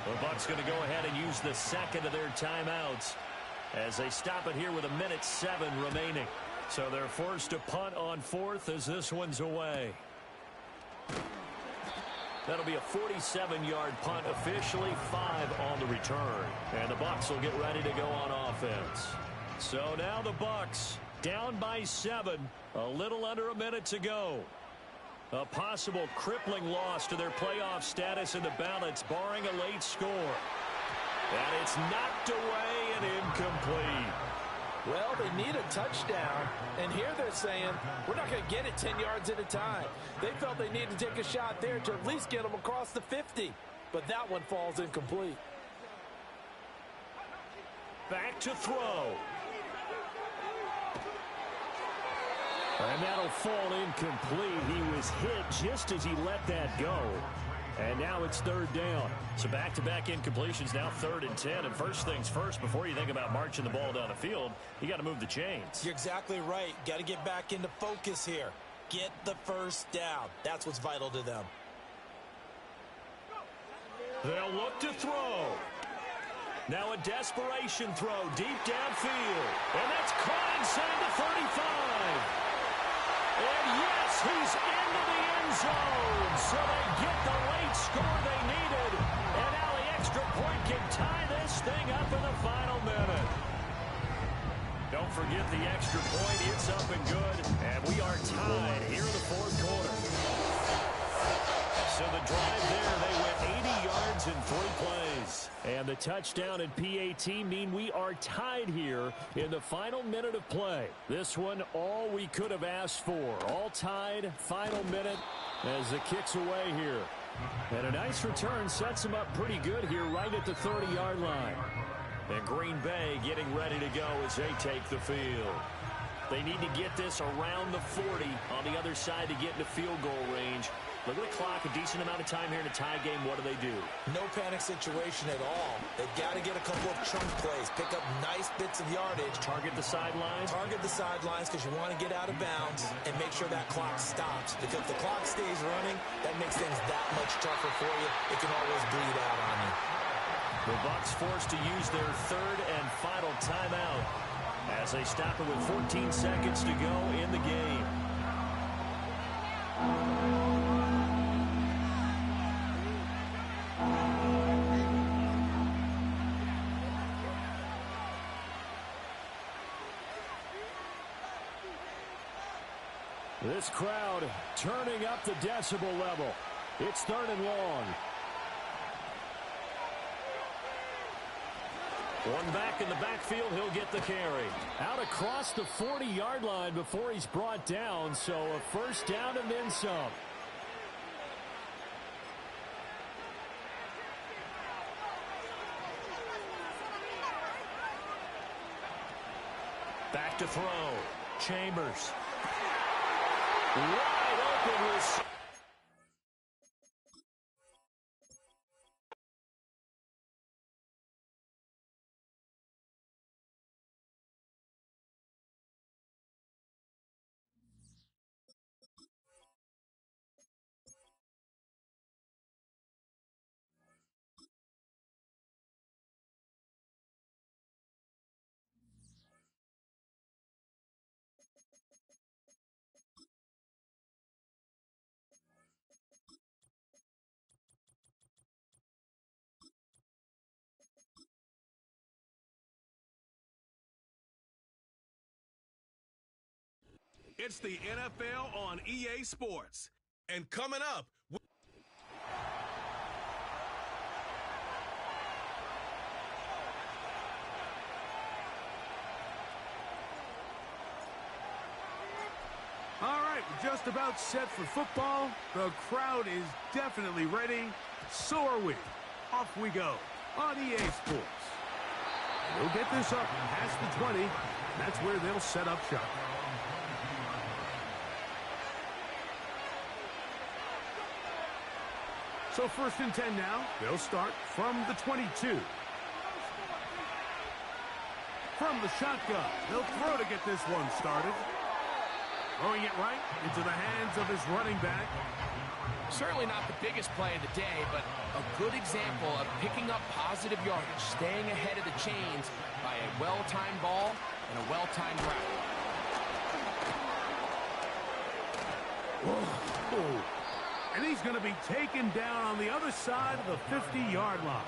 The Bucs going to go ahead and use the second of their timeouts as they stop it here with 1:07 remaining. So they're forced to punt on 4th as this one's away. That'll be a 47-yard punt, officially 5 on the return. And the Bucs will get ready to go on offense. So now the Bucs down by 7, a little under a minute to go. A possible crippling loss to their playoff status in the balance, barring a late score. And it's knocked away and incomplete. Well, they need a touchdown, and here they're saying, we're not going to get it 10 yards at a time. They felt they needed to take a shot there to at least get them across the 50, but that one falls incomplete. Back to throw. And that'll fall incomplete. He was hit just as he let that go. And now it's 3rd down. So back-to-back incompletions, now 3rd and 10. And first things first, before you think about marching the ball down the field, you got to move the chains. You're exactly right. Got to get back into focus here. Get the first down. That's what's vital to them. They'll look to throw. Now a desperation throw deep downfield. And that's caught inside the 35. And yes, he's into the end zone. So they get the late score they needed. And now the extra point can tie this thing up in the final minute. Don't forget the extra point. It's up and good. And we are tied here in the 4th quarter. So the drive there, they went 80 yards in 3 plays. And the touchdown and PAT mean we are tied here in the final minute of play. This one, all we could have asked for. All tied, final minute as the kick's away here. And a nice return sets them up pretty good here right at the 30-yard line. And Green Bay getting ready to go as they take the field. They need to get this around the 40 on the other side to get into field goal range. Look at the clock, a decent amount of time here in a tie game. What do? No panic situation at all. They've got to get a couple of chunk plays, pick up nice bits of yardage. Target the sidelines. Target the sidelines because you want to get out of bounds and make sure that clock stops. Because if the clock stays running, that makes things that much tougher for you. It can always bleed out on you. The Bucs forced to use their third and final timeout as they stop it with 14 seconds to go in the game. This crowd turning up the decibel level. It's 3rd and long. One back in the backfield, he'll get the carry. Out across the 40-yard line before he's brought down, so a first down and then some. Back to throw. Chambers. Wide open with... It's the NFL on EA Sports. And coming up... All right, we're just about set for football. The crowd is definitely ready. So are we. Off we go on EA Sports. We'll get this up past the 20. That's where they'll set up shop. So 1st and 10 now. They'll start from the 22. From the shotgun, they'll throw to get this one started. Throwing it right into the hands of his running back. Certainly not the biggest play of the day, but a good example of picking up positive yardage, staying ahead of the chains by a well-timed ball and a well-timed route. Whoa. And he's going to be taken down on the other side of the 50-yard line.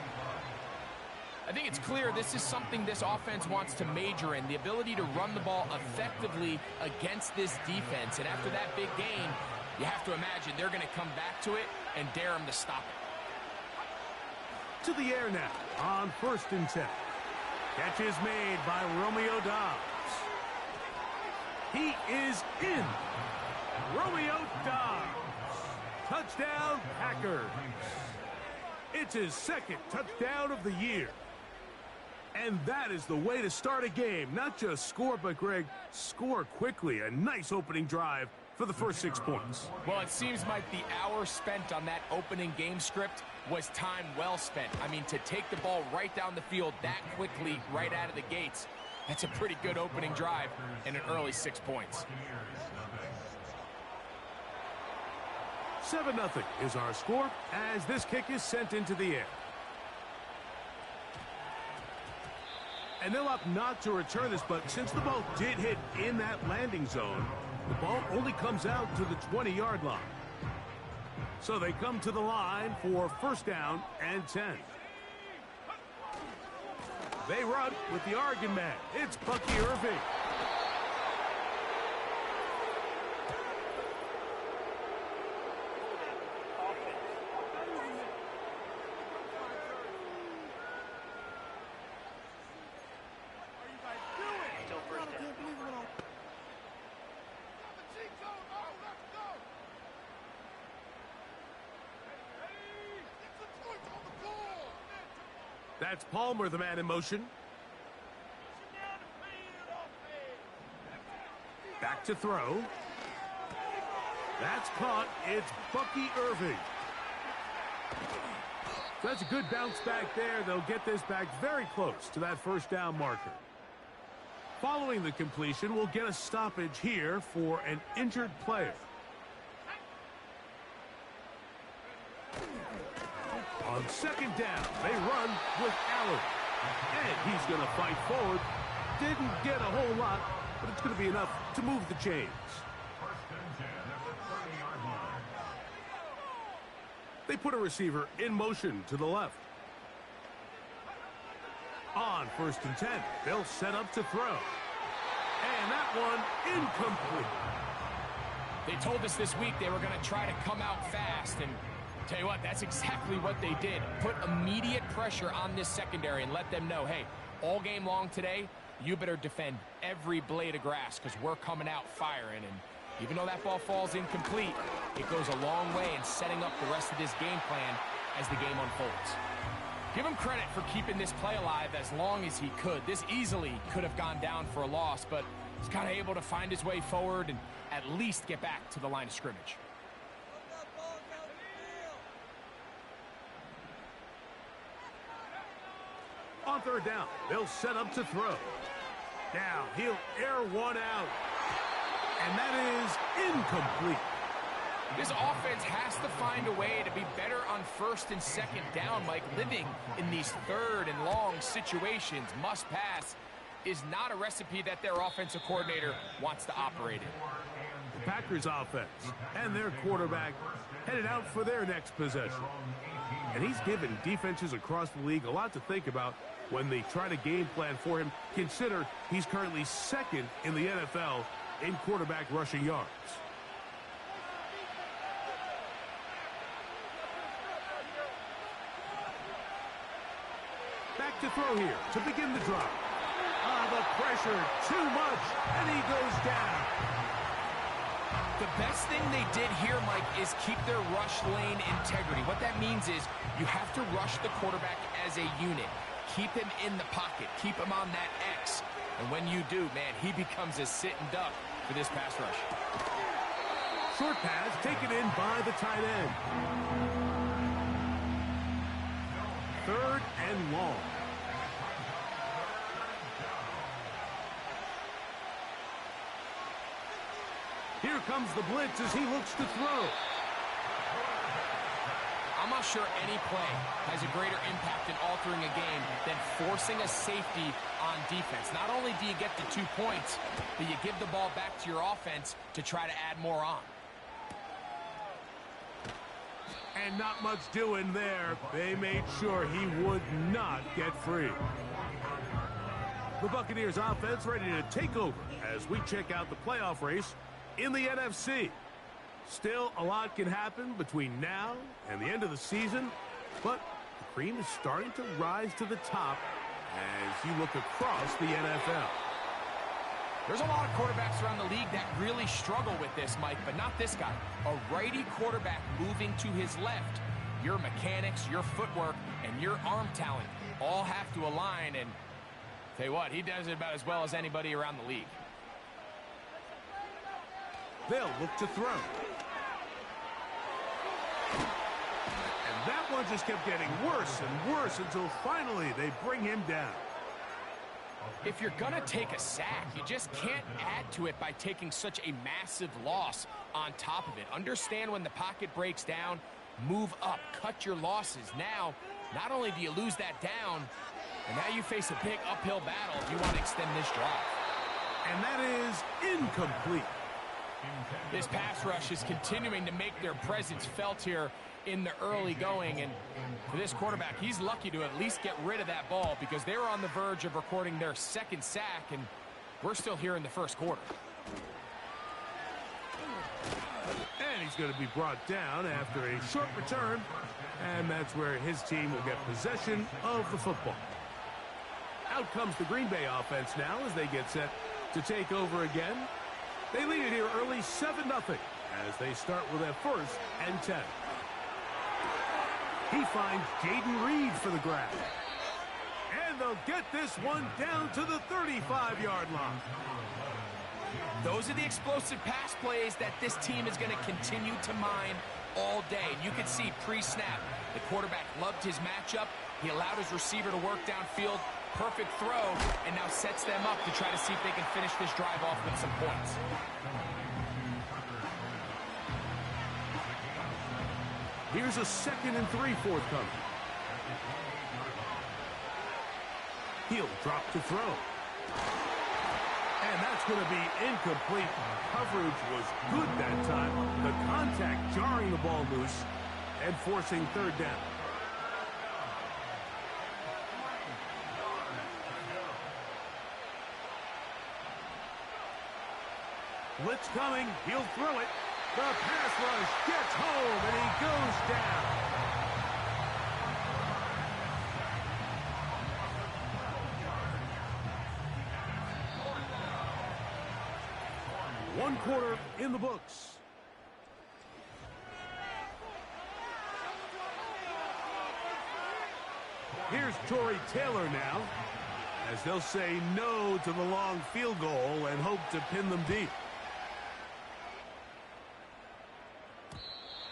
I think it's clear this is something this offense wants to major in, the ability to run the ball effectively against this defense. And after that big gain, you have to imagine they're going to come back to it and dare him to stop it. To the air now on 1st and 10. Catch is made by Romeo Doubs. He is in. Romeo Doubs. Touchdown, Packers. It's his 2nd touchdown of the year. And that is the way to start a game. Not just score, but, Greg, score quickly. A nice opening drive for the first 6 points. Well, it seems like the hour spent on that opening game script was time well spent. I mean, to take the ball right down the field that quickly right out of the gates, that's a pretty good opening drive and an early 6 points. 7-0 is our score as this kick is sent into the air. And they'll opt not to return this, but since the ball did hit in that landing zone, the ball only comes out to the 20-yard line. So they come to the line for 1st down and 10. They run with the Oregon man. It's Bucky Irving. That's Palmer, the man in motion. Back to throw. That's caught. It's Bucky Irving. So that's a good bounce back there. They'll get this back very close to that first down marker. Following the completion, we'll get a stoppage here for an injured player. On second down, they run with Allen. And he's going to fight forward. Didn't get a whole lot, but it's going to be enough to move the chains. They put a receiver in motion to the left. On 1st and 10, they'll set up to throw. And that one incomplete. They told us this week they were going to try to come out fast, and tell you what, that's exactly what they did. Put immediate pressure on this secondary and let them know, hey, all game long today, you better defend every blade of grass because we're coming out firing. And even though that ball falls incomplete, it goes a long way in setting up the rest of this game plan as the game unfolds. Give him credit for keeping this play alive as long as he could. This easily could have gone down for a loss, but he's kind of able to find his way forward and at least get back to the line of scrimmage. On 3rd down, they'll set up to throw. Now he'll air one out. And that is incomplete. This offense has to find a way to be better on 1st and 2nd down, Mike. Living in these 3rd and long situations, must pass, is not a recipe that their offensive coordinator wants to operate in. The Packers offense and their quarterback headed out for their next possession. And he's given defenses across the league a lot to think about when they try to game plan for him. Consider he's currently 2nd in the NFL in quarterback rushing yards. Back to throw here to begin the drive. The pressure, too much, and he goes down. The best thing they did here, Mike, is keep their rush lane integrity. What that means is you have to rush the quarterback as a unit. Keep him in the pocket. Keep him on that X. And when you do, man, he becomes a sitting duck for this pass rush. Short pass taken in by the tight end. 3rd and long. Here comes the blitz as he looks to throw. I'm not sure any play has a greater impact in altering a game than forcing a safety on defense. Not only do you get the 2 points, but you give the ball back to your offense to try to add more on. And not much doing there. They made sure he would not get free. The Buccaneers offense ready to take over as we check out the playoff race in the NFC. Still, a lot can happen between now and the end of the season, but the cream is starting to rise to the top as you look across the NFL. There's a lot of quarterbacks around the league that really struggle with this, Mike, but not this guy. A righty quarterback moving to his left. Your mechanics, your footwork, and your arm talent all have to align, and tell you what, he does it about as well as anybody around the league. They'll look to throw. And that one just kept getting worse and worse until finally they bring him down. If you're going to take a sack, you just can't add to it by taking such a massive loss on top of it. Understand when the pocket breaks down, move up, cut your losses. Now, not only do you lose that down, and now you face a big uphill battle if you want to extend this drive. And that is incomplete. This pass rush is continuing to make their presence felt here in the early going, and for this quarterback, he's lucky to at least get rid of that ball because they were on the verge of recording their 2nd sack, and we're still here in the 1st quarter. And he's going to be brought down after a short return, and that's where his team will get possession of the football. Out comes the Green Bay offense now as they get set to take over again. They lead it here early 7-0 as they start with a 1st and 10. He finds Jaden Reed for the grab. And they'll get this one down to the 35-yard line. Those are the explosive pass plays that this team is going to continue to mine all day. And you can see pre-snap, the quarterback loved his matchup. He allowed his receiver to work downfield. Perfect throw, and now sets them up to try to see if they can finish this drive off with some points. Here's a 2nd and 3 forthcoming. He'll drop to throw. And that's going to be incomplete. Coverage was good that time. The contact jarring the ball loose and forcing 3rd down. Blitz coming. He'll throw it. The pass rush gets home, and he goes down. One quarter in the books. Here's Torrey Taylor now, as they'll say no to the long field goal and hope to pin them deep.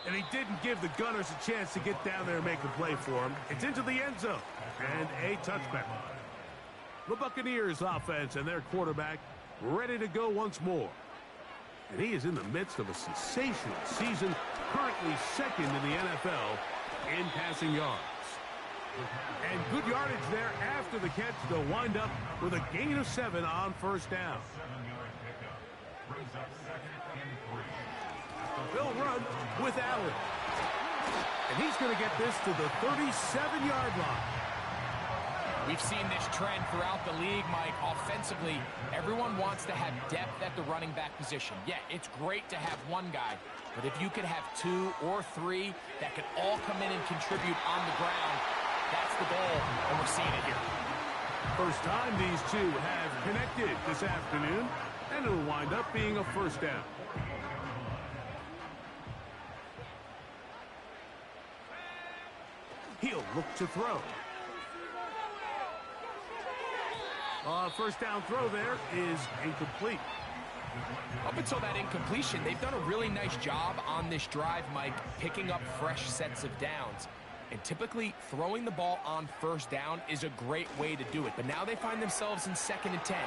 And he didn't give the Gunners a chance to get down there and make a play for him. It's into the end zone and a touchback. The Buccaneers offense and their quarterback ready to go once more. And he is in the midst of a sensational season, currently 2nd in the NFL in passing yards. And good yardage there after the catch. They'll wind up with a gain of 7 on 1st down. They'll run with Allen. And he's going to get this to the 37-yard line. We've seen this trend throughout the league, Mike. Offensively, everyone wants to have depth at the running back position. Yeah, it's great to have one guy, but if you could have 2 or 3 that could all come in and contribute on the ground, that's the goal, and we're seeing it here. First time these two have connected this afternoon, and it'll wind up being a 1st down. He'll look to throw. First down throw there is incomplete. Up until that incompletion, they've done a really nice job on this drive, Mike, picking up fresh sets of downs. And typically, throwing the ball on 1st down is a great way to do it. But now they find themselves in 2nd and 10.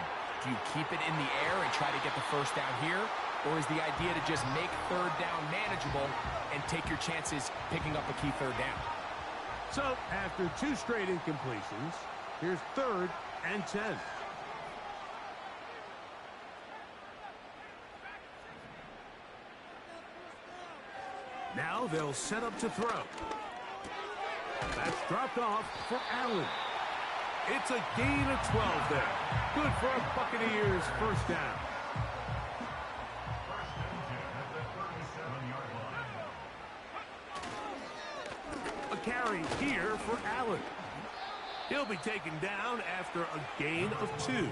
Do you keep it in the air and try to get the 1st down here? Or is the idea to just make 3rd down manageable and take your chances picking up a key 3rd down? So, after 2 straight incompletions, here's 3rd and 10. Now they'll set up to throw. That's dropped off for Allen. It's a gain of 12 there. Good for a Buccaneers 1st down. A carry here for Allen. He'll be taken down after a gain of 2.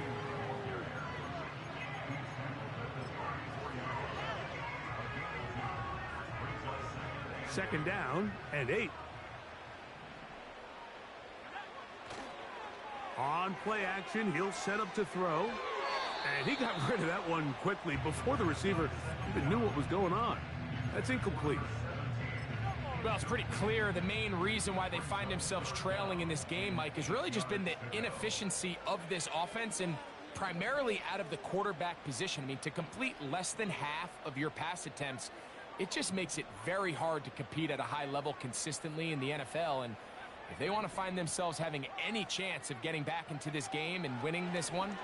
Second down and 8. On play action, he'll set up to throw. And he got rid of that one quickly before the receiver even knew what was going on. That's incomplete. Well, it's pretty clear the main reason why they find themselves trailing in this game, Mike, has really just been the inefficiency of this offense and primarily out of the quarterback position. I mean, to complete less than half of your pass attempts, it just makes it very hard to compete at a high level consistently in the NFL. And if they want to find themselves having any chance of getting back into this game and winning this one,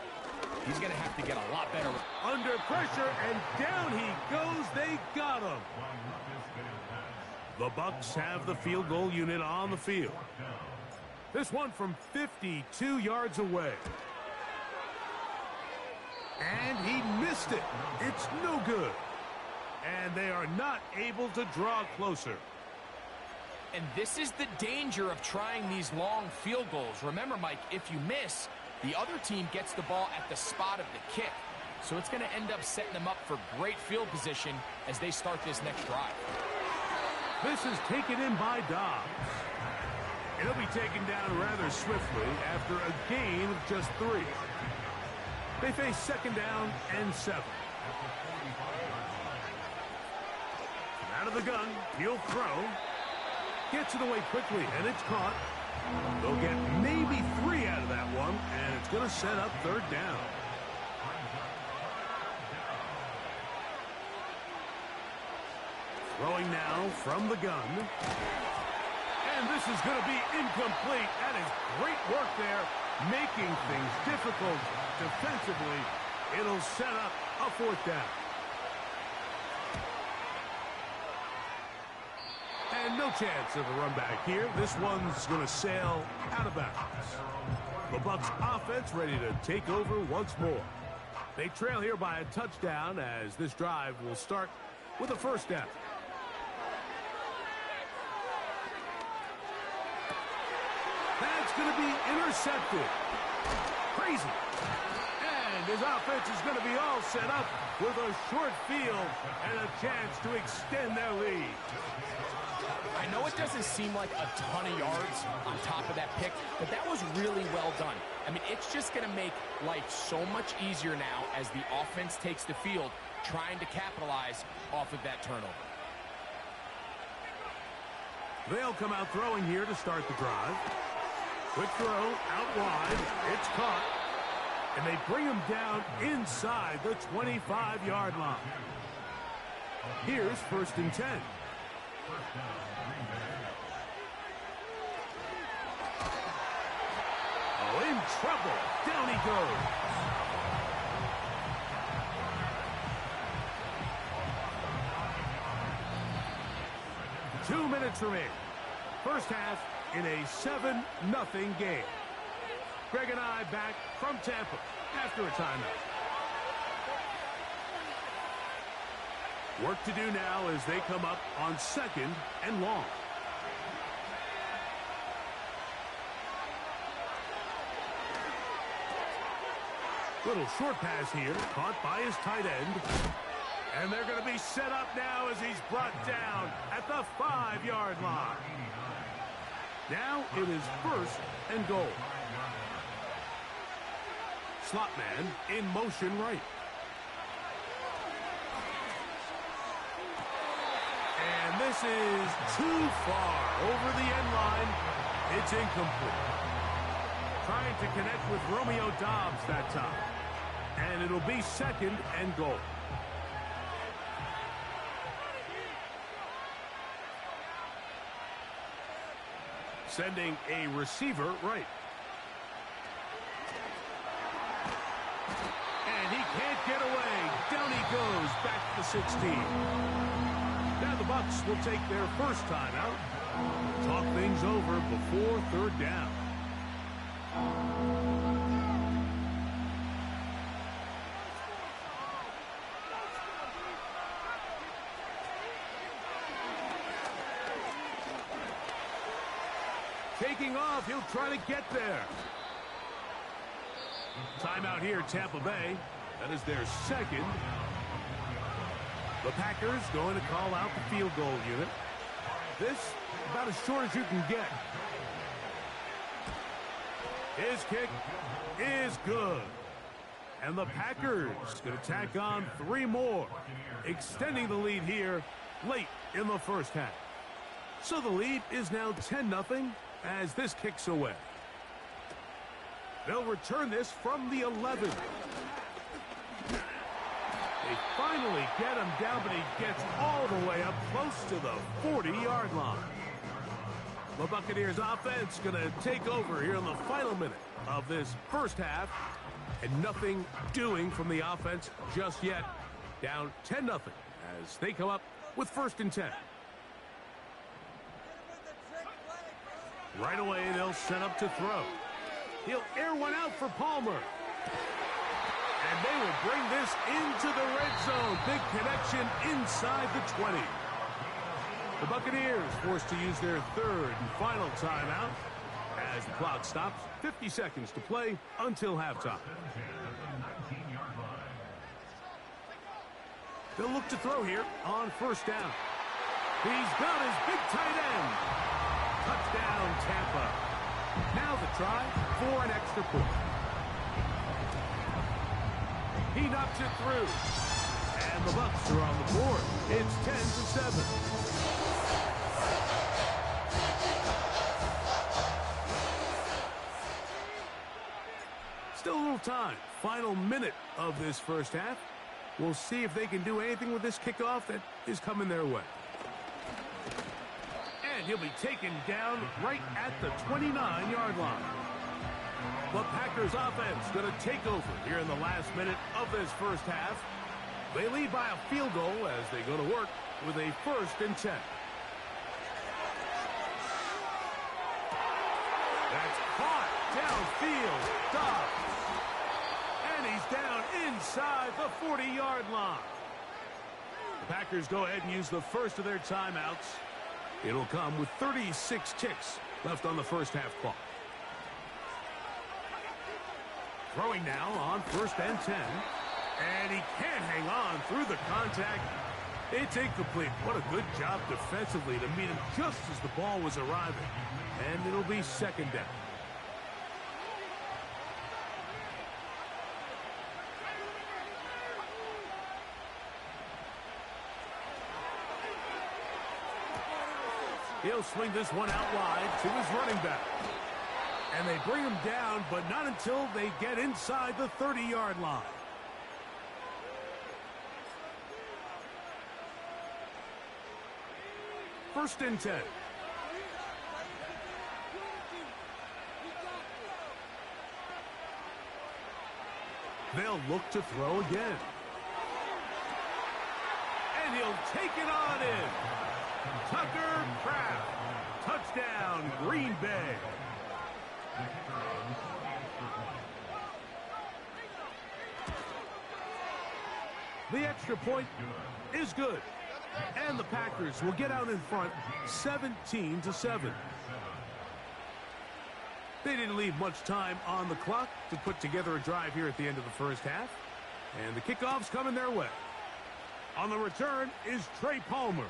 he's going to have to get a lot better. Under pressure, and down he goes. They got him. The Bucs have the field goal unit on the field. This one from 52 yards away. And he missed it. It's no good. And they are not able to draw closer. And this is the danger of trying these long field goals. Remember, Mike, if you miss, the other team gets the ball at the spot of the kick. So it's going to end up setting them up for great field position as they start this next drive. This is taken in by Dobbs. It'll be taken down rather swiftly after a gain of just 3. They face 2nd down and 7. Out of the gun, he'll throw. Gets it away quickly, and it's caught. They'll get maybe 3 out of that one, and it's going to set up 3rd down. Throwing now from the gun. And this is going to be incomplete. That is great work there, making things difficult defensively. It'll set up a 4th down. And no chance of a run back here. This one's going to sail out of bounds. The Bucs offense ready to take over once more. They trail here by a touchdown as this drive will start with a 1st down. That's going to be intercepted. Crazy. And his offense is going to be all set up with a short field and a chance to extend their lead. I know it doesn't seem like a ton of yards on top of that pick, but that was really well done. I mean, it's just going to make life so much easier now as the offense takes the field, trying to capitalize off of that turnover. They'll come out throwing here to start the drive. Quick throw out wide. It's caught. And they bring him down inside the 25-yard line. Here's 1st and 10. Oh, in trouble. Down he goes. Two minutes remaining. First half in a 7-0 game. Greg and I back from Tampa after a timeout. Work to do now as they come up on 2nd and long. Little short pass here, caught by his tight end. And they're going to be set up now as he's brought down at the 5-yard line. Now it is 1st and goal. Slot man in motion right. And this is too far over the end line. It's incomplete. Trying to connect with Romeo Doubs that time. And it'll be 2nd and goal. Sending a receiver right. And he can't get away. Down he goes back to 16. Now the Bucs will take their first timeout. Talk things over before 3rd down. Taking off, he'll try to get there. Timeout here, Tampa Bay. That is their 2nd. The Packers going to call out the field goal unit. This about as short as you can get. His kick is good. And the Packers going to tack on 3 more, extending the lead here late in the first half. So the lead is now 10-0 as this kicks away. They'll return this from the 11. They finally get him down, but he gets all the way up close to the 40-yard line. The Buccaneers offense going to take over here in the final minute of this first half. And nothing doing from the offense just yet. Down 10-0 as they come up with 1st and 10. Right away, they'll set up to throw. He'll air one out for Palmer. And they will bring this into the red zone. Big connection inside the 20. The Buccaneers forced to use their 3rd and final timeout as the clock stops. 50 seconds to play until halftime. They'll look to throw here on 1st down. He's got his big tight end. Touchdown, Tampa. Now the try for an extra point. He knocks it through. And the Bucs are on the board. It's 10-7. Still a little time. Final minute of this first half. We'll see if they can do anything with this kickoff that is coming their way. And he'll be taken down right at the 29-yard line. The Packers offense going to take over here in the last minute of this first half. They lead by a field goal as they go to work with a 1st and 10. That's caught downfield. Dobbs. And he's down inside the 40-yard line. The Packers go ahead and use the first of their timeouts. It'll come with 36 ticks left on the first half clock. Throwing now on 1st and 10. And he can't hang on through the contact. It's incomplete. What a good job defensively to meet him just as the ball was arriving. And it'll be 2nd down. He'll swing this one out wide to his running back. And they bring him down, but not until they get inside the 30-yard line. First and 10. They'll look to throw again. And he'll take it on in. Tucker Kraft. Touchdown, Green Bay. The extra point is good. And the Packers will get out in front 17-7. They didn't leave much time on the clock to put together a drive here at the end of the first half. And the kickoff's coming their way. On the return is Trey Palmer.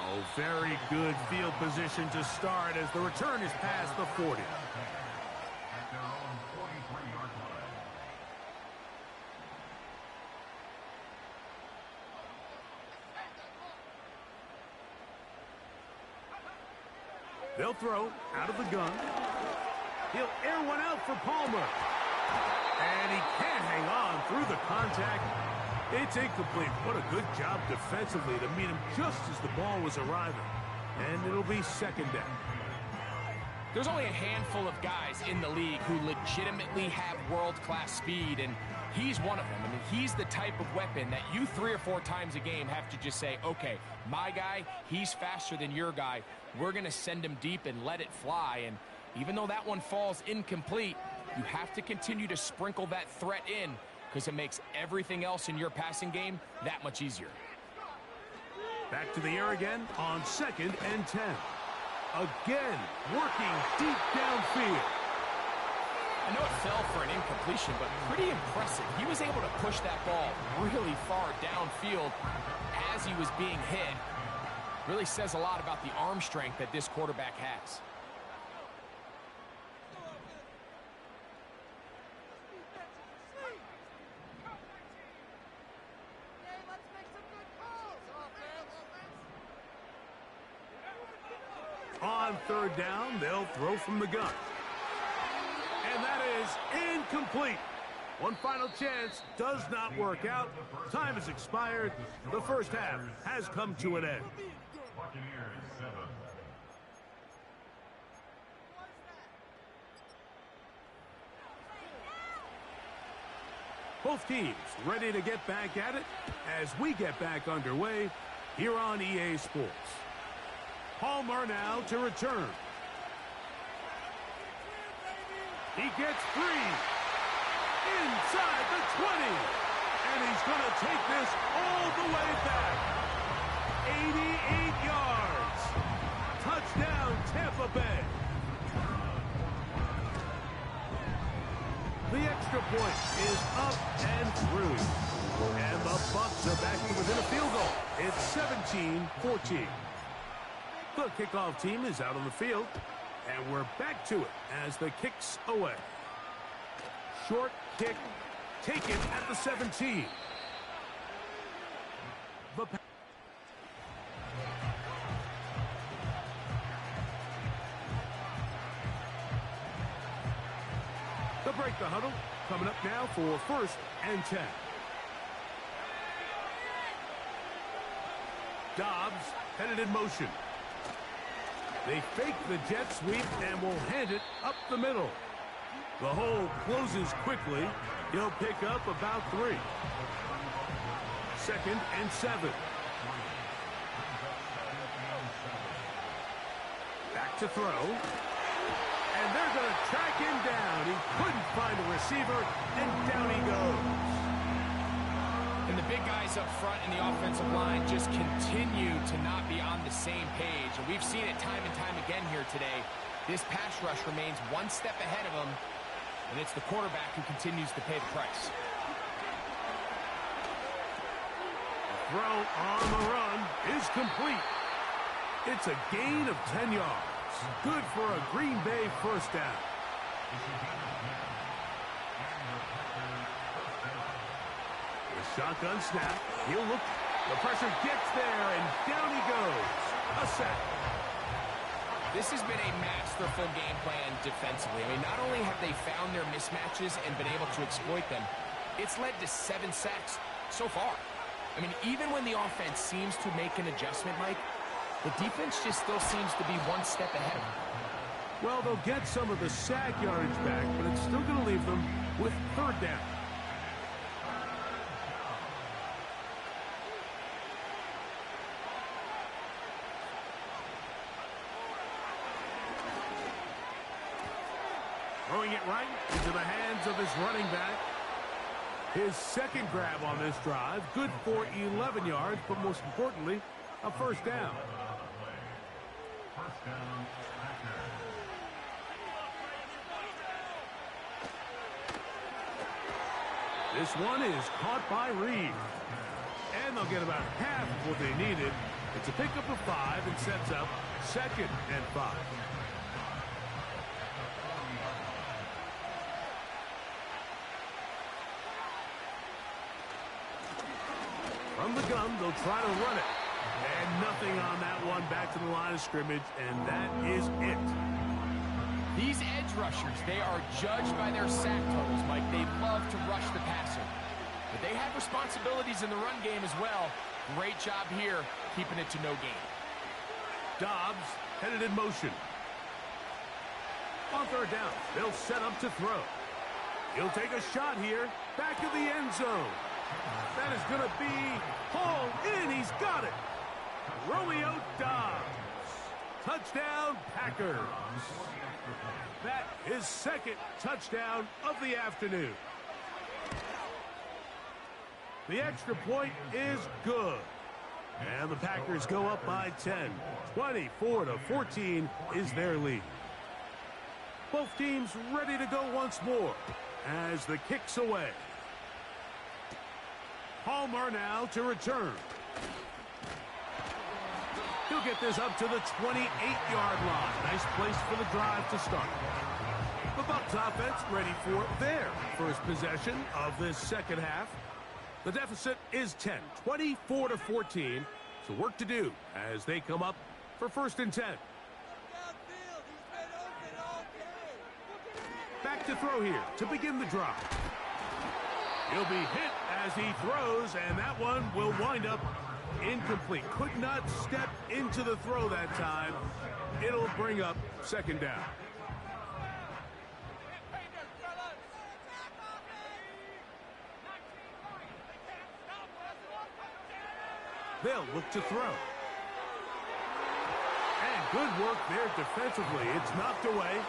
Oh, very good field position to start as the return is past the 40. They'll throw out of the gun. He'll air one out for Palmer. And he can't hang on through the contact. It's incomplete. What a good job defensively to meet him just as the ball was arriving. And it'll be 2nd down. There's only a handful of guys in the league who legitimately have world-class speed, and he's one of them. I mean, he's the type of weapon that you 3 or 4 times a game have to just say, okay, my guy, he's faster than your guy. We're going to send him deep and let it fly. And even though that one falls incomplete, you have to continue to sprinkle that threat in because it makes everything else in your passing game that much easier. Back to the air again on 2nd and 10. Again, working deep downfield. I know it fell for an incompletion, but pretty impressive. He was able to push that ball really far downfield as he was being hit. Really says a lot about the arm strength that this quarterback has. On 3rd down, they'll throw from the gun. And that is incomplete. One final chance does not work out. Time has expired. The first half has come to an end. Both teams ready to get back at it as we get back underway here on EA Sports. Palmer now to return. He gets free inside the 20. And he's going to take this all the way back. 88 yards. Touchdown, Tampa Bay. The extra point is up and through. And the Bucs are back to within a field goal. It's 17-14. The kickoff team is out on the field, and we're back to it as the kick's away. Short kick taken at the 17. They'll break the huddle. Coming up now for 1st and 10. Dobbs headed in motion. They fake the jet sweep and will hand it up the middle. The hole closes quickly. He'll pick up about 3. 2nd and 7. Back to throw. And they're going to track him down. He couldn't find a receiver, and down he goes. And the big guys up front in the offensive line just continue to not be on the same page. And we've seen it time and time again here today. This pass rush remains one step ahead of him, and it's the quarterback who continues to pay the price. The throw on the run is complete. It's a gain of 10 yards. Good for a Green Bay 1st down. The shotgun snap. He'll look. The pressure gets there, and down he goes. A sack. This has been a masterful game plan defensively. I mean, not only have they found their mismatches and been able to exploit them, it's led to 7 sacks so far. I mean, even when the offense seems to make an adjustment, Mike, the defense just still seems to be one step ahead of them. Well, they'll get some of the sack yardage back, but it's still going to leave them with 3rd down. Throwing it right into the hands of his running back. His 2nd grab on this drive, good for 11 yards, but most importantly, a 1st down. This one is caught by Reed. And they'll get about half of what they needed. It's a pickup of 5 and sets up 2nd and 5. From the gun, they'll try to run it. And nothing on that one, back to the line of scrimmage, and that is it. These edge rushers, they are judged by their sack totals, Mike. They love to rush the passer. But they have responsibilities in the run game as well. Great job here, keeping it to no gain. Dobbs headed in motion. On 3rd down, they'll set up to throw. He'll take a shot here, back of the end zone. That is going to be hauled in. He's got it. Romeo Dobbs. Touchdown, Packers. That is 2nd touchdown of the afternoon. The extra point is good. And the Packers go up by 10. 24-14 is their lead. Both teams ready to go once more as the kick's away. Palmer now to return. He'll get this up to the 28-yard line. Nice place for the drive to start. The Bucs offense ready for their first possession of this 2nd half. The deficit is 10, 24-14. So work to do as they come up for 1st and 10. Back to throw here to begin the drive. He'll be hit as he throws, and that one will wind up incomplete. Could not step into the throw that time. It'll bring up 2nd down. They'll look to throw. And good work there defensively. It's knocked away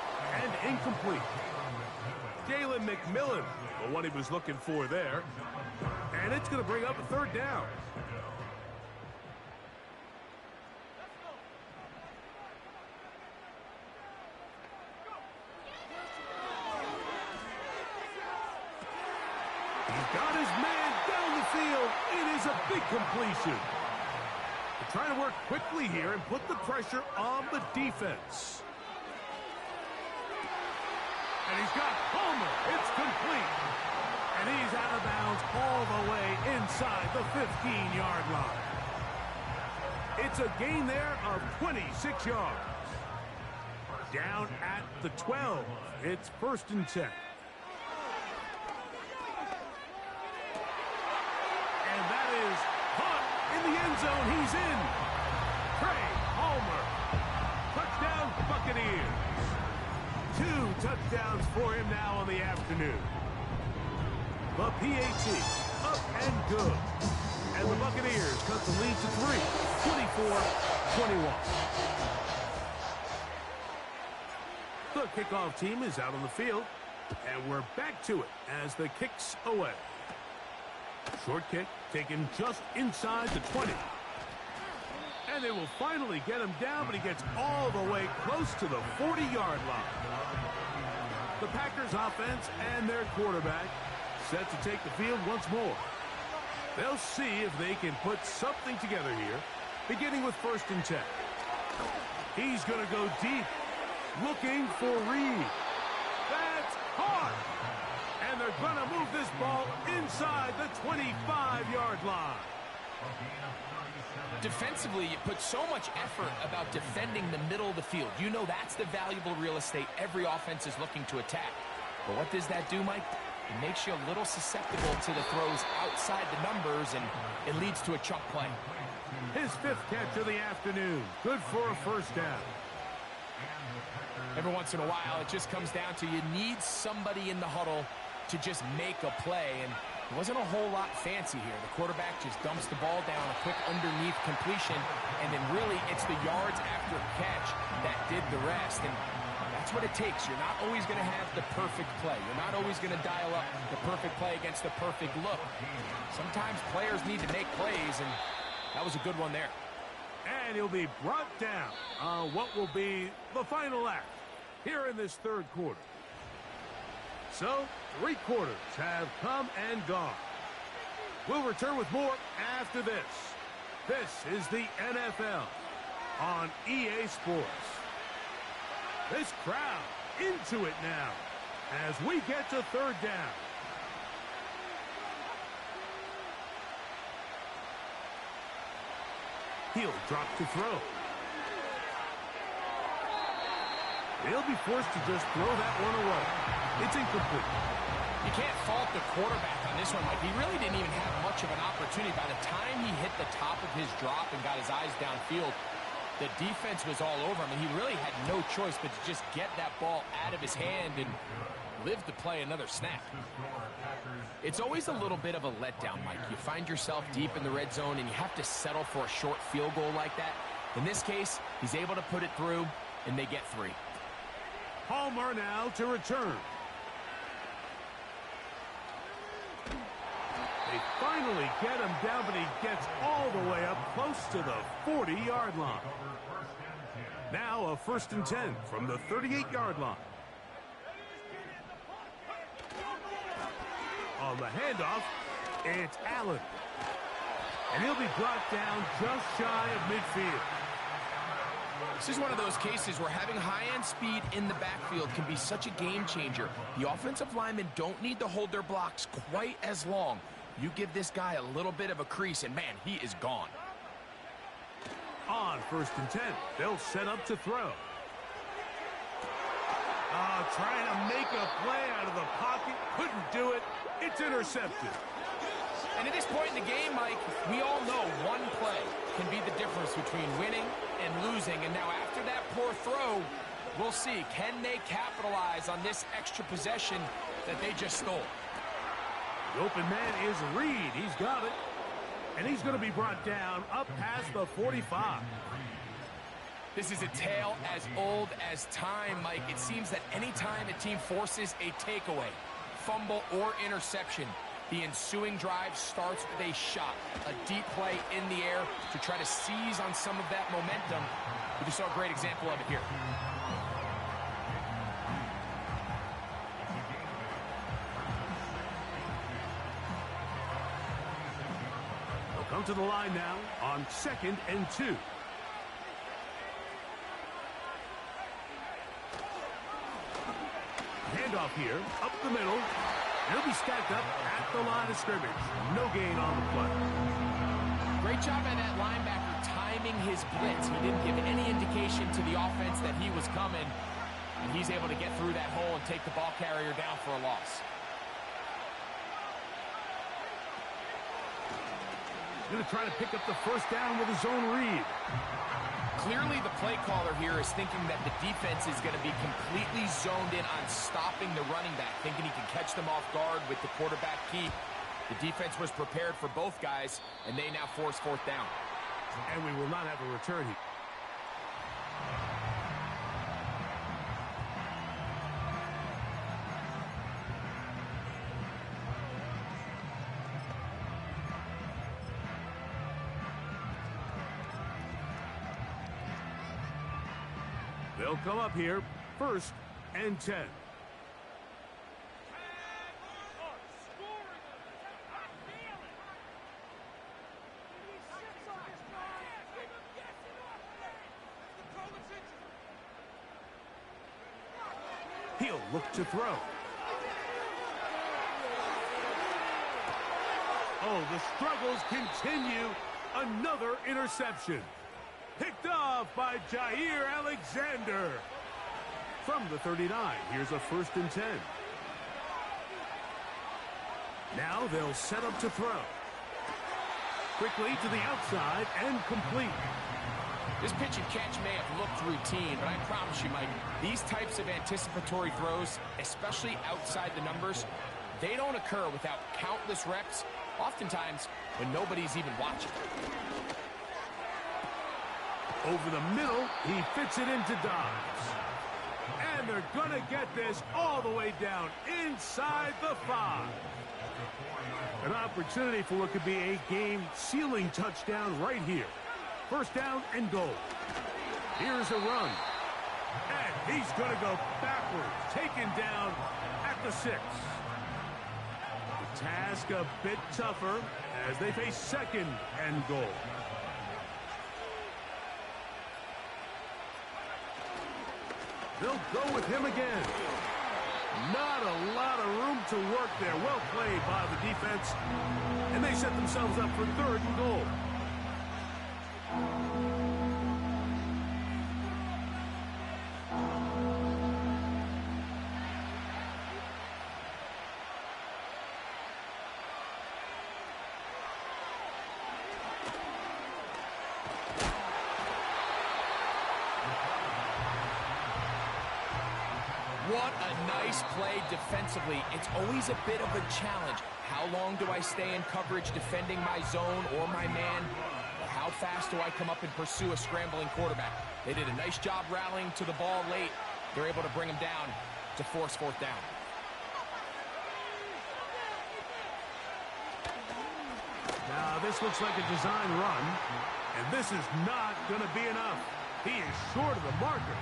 and incomplete. Jalen McMillan, the one he was looking for there. And it's going to bring up a 3rd down. He's got his man down the field. It is a big completion. They're trying to work quickly here and put the pressure on the defense. And he's got Palmer. It's complete. And he's out of bounds all the way inside the 15-yard line. It's a gain there of 26 yards. Down at the 12. It's 1st and 10. And that is caught in the end zone. He's in. Trey Palmer. Touchdown, Buccaneers. 2 touchdowns for him now on the afternoon. The PAT up and good. And the Buccaneers cut the lead to 3, 24-21. The kickoff team is out on the field, and we're back to it as the kick's away. Short kick taken just inside the 20. And they will finally get him down, but he gets all the way close to the 40-yard line. The Packers offense and their quarterback set to take the field once more. They'll see if they can put something together here, beginning with 1st and 10. He's going to go deep, looking for Reed. That's caught! And they're going to move this ball inside the 25-yard line. Defensively, you put so much effort about defending the middle of the field. You know that's the valuable real estate every offense is looking to attack. But what does that do, Mike? It makes you a little susceptible to the throws outside the numbers, and it leads to a chunk play. His 5th catch of the afternoon. Good for a 1st down. Every once in a while, it just comes down to you need somebody in the huddle to just make a play, and it wasn't a whole lot fancy here. The quarterback just dumps the ball down, a quick underneath completion, and then really it's the yards after catch that did the rest. And that's what it takes. You're not always going to have the perfect play. You're not always going to dial up the perfect play against the perfect look. Sometimes players need to make plays, and that was a good one there. And he'll be brought down on what will be the final act here in this 3rd quarter. So, 3 quarters have come and gone. We'll return with more after this. This is the NFL on EA Sports. This crowd into it now as we get to 3rd down. He'll drop to throw. He'll be forced to just throw that one away. It's incomplete. You can't fault the quarterback on this one, Mike. He really didn't even have much of an opportunity. By the time he hit the top of his drop and got his eyes downfield, the defense was all over him, and he really had no choice but to just get that ball out of his hand and live to play another snap. It's always a little bit of a letdown, Mike. You find yourself deep in the red zone, and you have to settle for a short field goal like that. In this case, he's able to put it through, and they get 3. Palmer now to return. They finally get him down, but he gets all the way up close to the 40-yard line. Now a 1st and 10 from the 38-yard line. On the handoff, it's Allen. And he'll be brought down just shy of midfield. This is one of those cases where having high-end speed in the backfield can be such a game changer. The offensive linemen don't need to hold their blocks quite as long. You give this guy a little bit of a crease, and man, he is gone. On 1st and 10, they'll set up to throw. Trying to make a play out of the pocket. Couldn't do it. It's intercepted. And at this point in the game, Mike, we all know one play can be the difference between winning and losing. And now after that poor throw, we'll see. Can they capitalize on this extra possession that they just stole? The open man is Reed. He's got it. And he's going to be brought down up past the 45. This is a tale as old as time, Mike. It seems that any time a team forces a takeaway, fumble, or interception, the ensuing drive starts with a shot, a deep play in the air to try to seize on some of that momentum. We just saw a great example of it here. Come to the line now on 2nd and 2. Handoff here, up the middle. He'll be stacked up at the line of scrimmage. No gain on the play. Great job by that linebacker timing his blitz. He didn't give any indication to the offense that he was coming, and he's able to get through that hole and take the ball carrier down for a loss. He's going to try to pick up the first down with his own read. Clearly, the play caller here is thinking that the defense is going to be completely zoned in on stopping the running back, thinking he can catch them off guard with the quarterback keep. The defense was prepared for both guys, and they now force 4th down. And we will not have a return here. They'll come up here, 1st and 10. He'll look to throw. Oh, the struggles continue. Another interception. Picked off by Jair Alexander. From the 39, here's a 1st and 10. Now they'll set up to throw. Quickly to the outside and complete. This pitch and catch may have looked routine, but I promise you, Mike, these types of anticipatory throws, especially outside the numbers, they don't occur without countless reps, oftentimes when nobody's even watching. Over the middle, he fits it into Dobbs. And they're going to get this all the way down inside the 5. An opportunity for what could be a game-sealing touchdown right here. 1st down and goal. Here's a run. And he's going to go backwards, taken down at the 6. The task a bit tougher as they face 2nd and goal. They'll go with him again. Not a lot of room to work there. Well played by the defense. And they set themselves up for 3rd and goal. What a nice play defensively. It's always a bit of a challenge. How long do I stay in coverage defending my zone or my man? Or how fast do I come up and pursue a scrambling quarterback? They did a nice job rallying to the ball late. They're able to bring him down to force 4th down. Now this looks like a design run, and this is not going to be enough. He is short of the marker.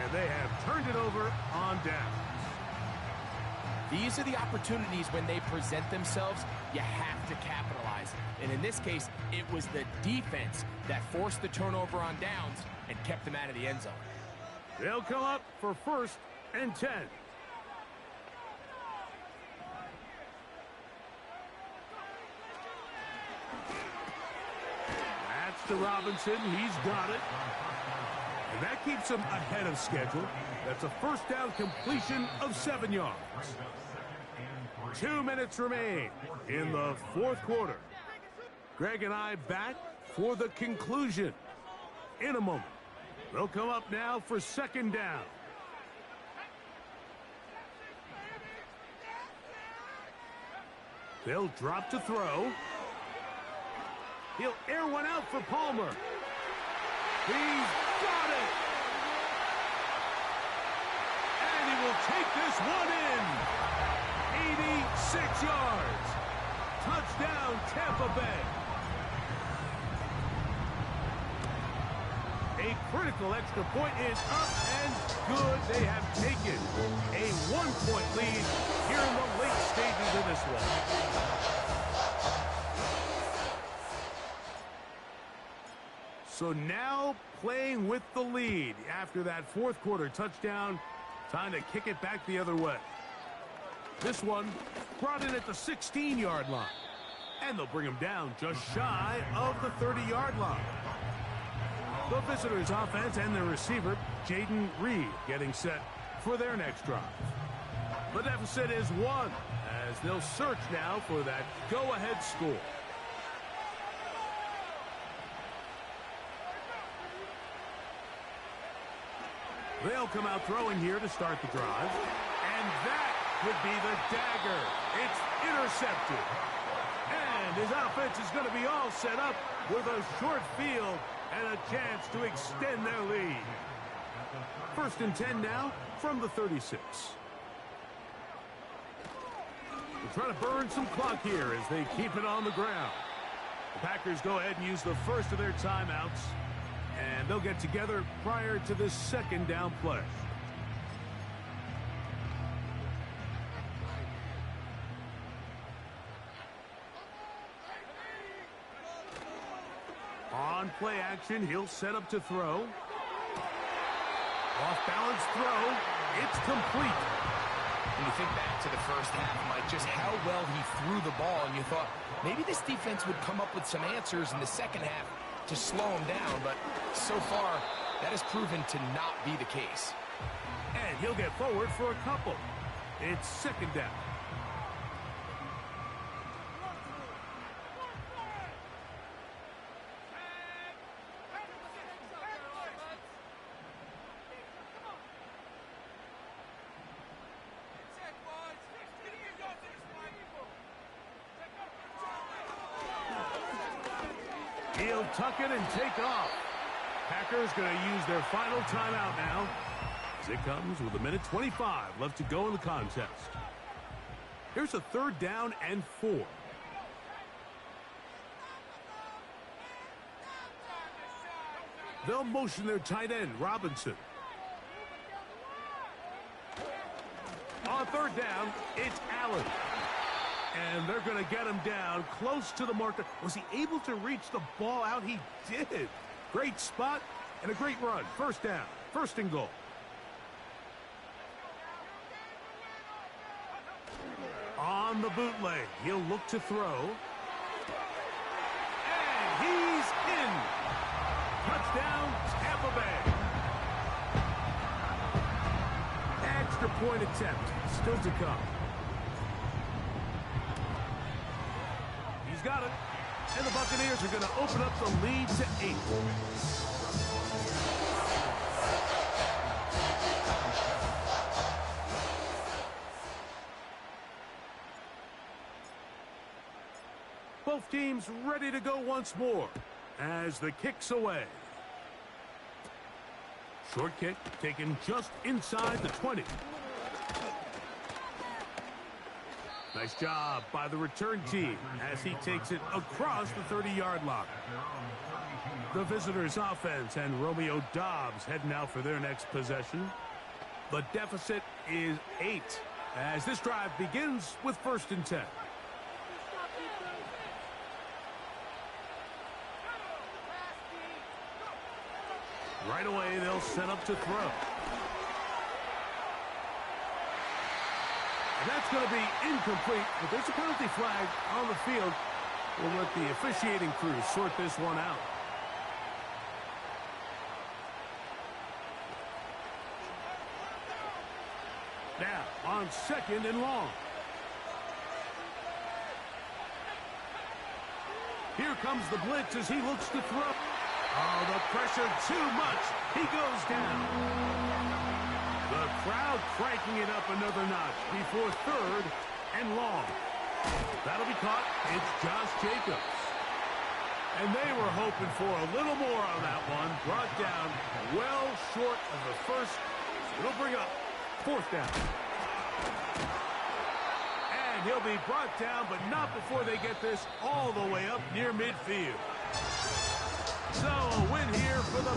And they have turned it over on downs. These are the opportunities when they present themselves, you have to capitalize. And in this case, it was the defense that forced the turnover on downs and kept them out of the end zone. They'll come up for 1st and 10. That's to Robinson. He's got it. And that keeps him ahead of schedule. That's a 1st down completion of 7 yards. 2 minutes remain in the 4th quarter. Greg and I back for the conclusion in a moment. They'll come up now for 2nd down. They'll drop to throw. He'll air one out for Palmer. He's got it! And he will take this one in. 86 yards. Touchdown, Tampa Bay. A critical extra point is up and good. They have taken a 1-point lead here in the late stages of this one. So now playing with the lead after that fourth quarter touchdown. Time to kick it back the other way. This one brought in at the 16-yard line. And they'll bring him down just shy of the 30-yard line. The visitors' offense and their receiver, Jaden Reed, getting set for their next drive. The deficit is 1 as they'll search now for that go-ahead score. They'll come out throwing here to start the drive. And that could be the dagger. It's intercepted. And his offense is going to be all set up with a short field and a chance to extend their lead. 1st and 10 now from the 36. They're trying to burn some clock here as they keep it on the ground. The Packers go ahead and use the first of their timeouts. And they'll get together prior to this 2nd down play. On play action, he'll set up to throw. Off balance throw. It's complete. When you think back to the first half, Mike, just how well he threw the ball, and you thought maybe this defense would come up with some answers in the second half to slow him down, but so far that has proven to not be the case. And he'll get forward for a couple. It's 2nd down. He'll tuck it and take off. Packers going to use their final timeout now as it comes with 1:25 left to go in the contest. Here's a 3rd down and 4. They'll motion their tight end, Robinson. On 3rd down, it's Allen. And they're going to get him down close to the marker. Was he able to reach the ball out? He did. Great spot and a great run. 1st down. 1st and goal. On the bootleg, he'll look to throw. And he's in. Touchdown, Tampa Bay. Extra point attempt still to come. He's got it. And the Buccaneers are going to open up the lead to 8. Both teams ready to go once more as the kick's away. Short kick taken just inside the 20. Nice job by the return team as he takes it across the 30-yard line. The visitors' offense and Romeo Doubs heading out for their next possession. The deficit is 8 as this drive begins with 1st and 10. Right away, they'll set up to throw. And that's going to be incomplete, but there's a penalty flag on the field. We'll let the officiating crew sort this one out. Now, on 2nd and long. Here comes the blitz as he looks to throw. Oh, the pressure too much. He goes down. The crowd cranking it up another notch before 3rd and long. That'll be caught. It's Josh Jacobs. And they were hoping for a little more on that one. Brought down well short of the first. It'll bring up 4th down. And he'll be brought down, but not before they get this all the way up near midfield. So a win here for the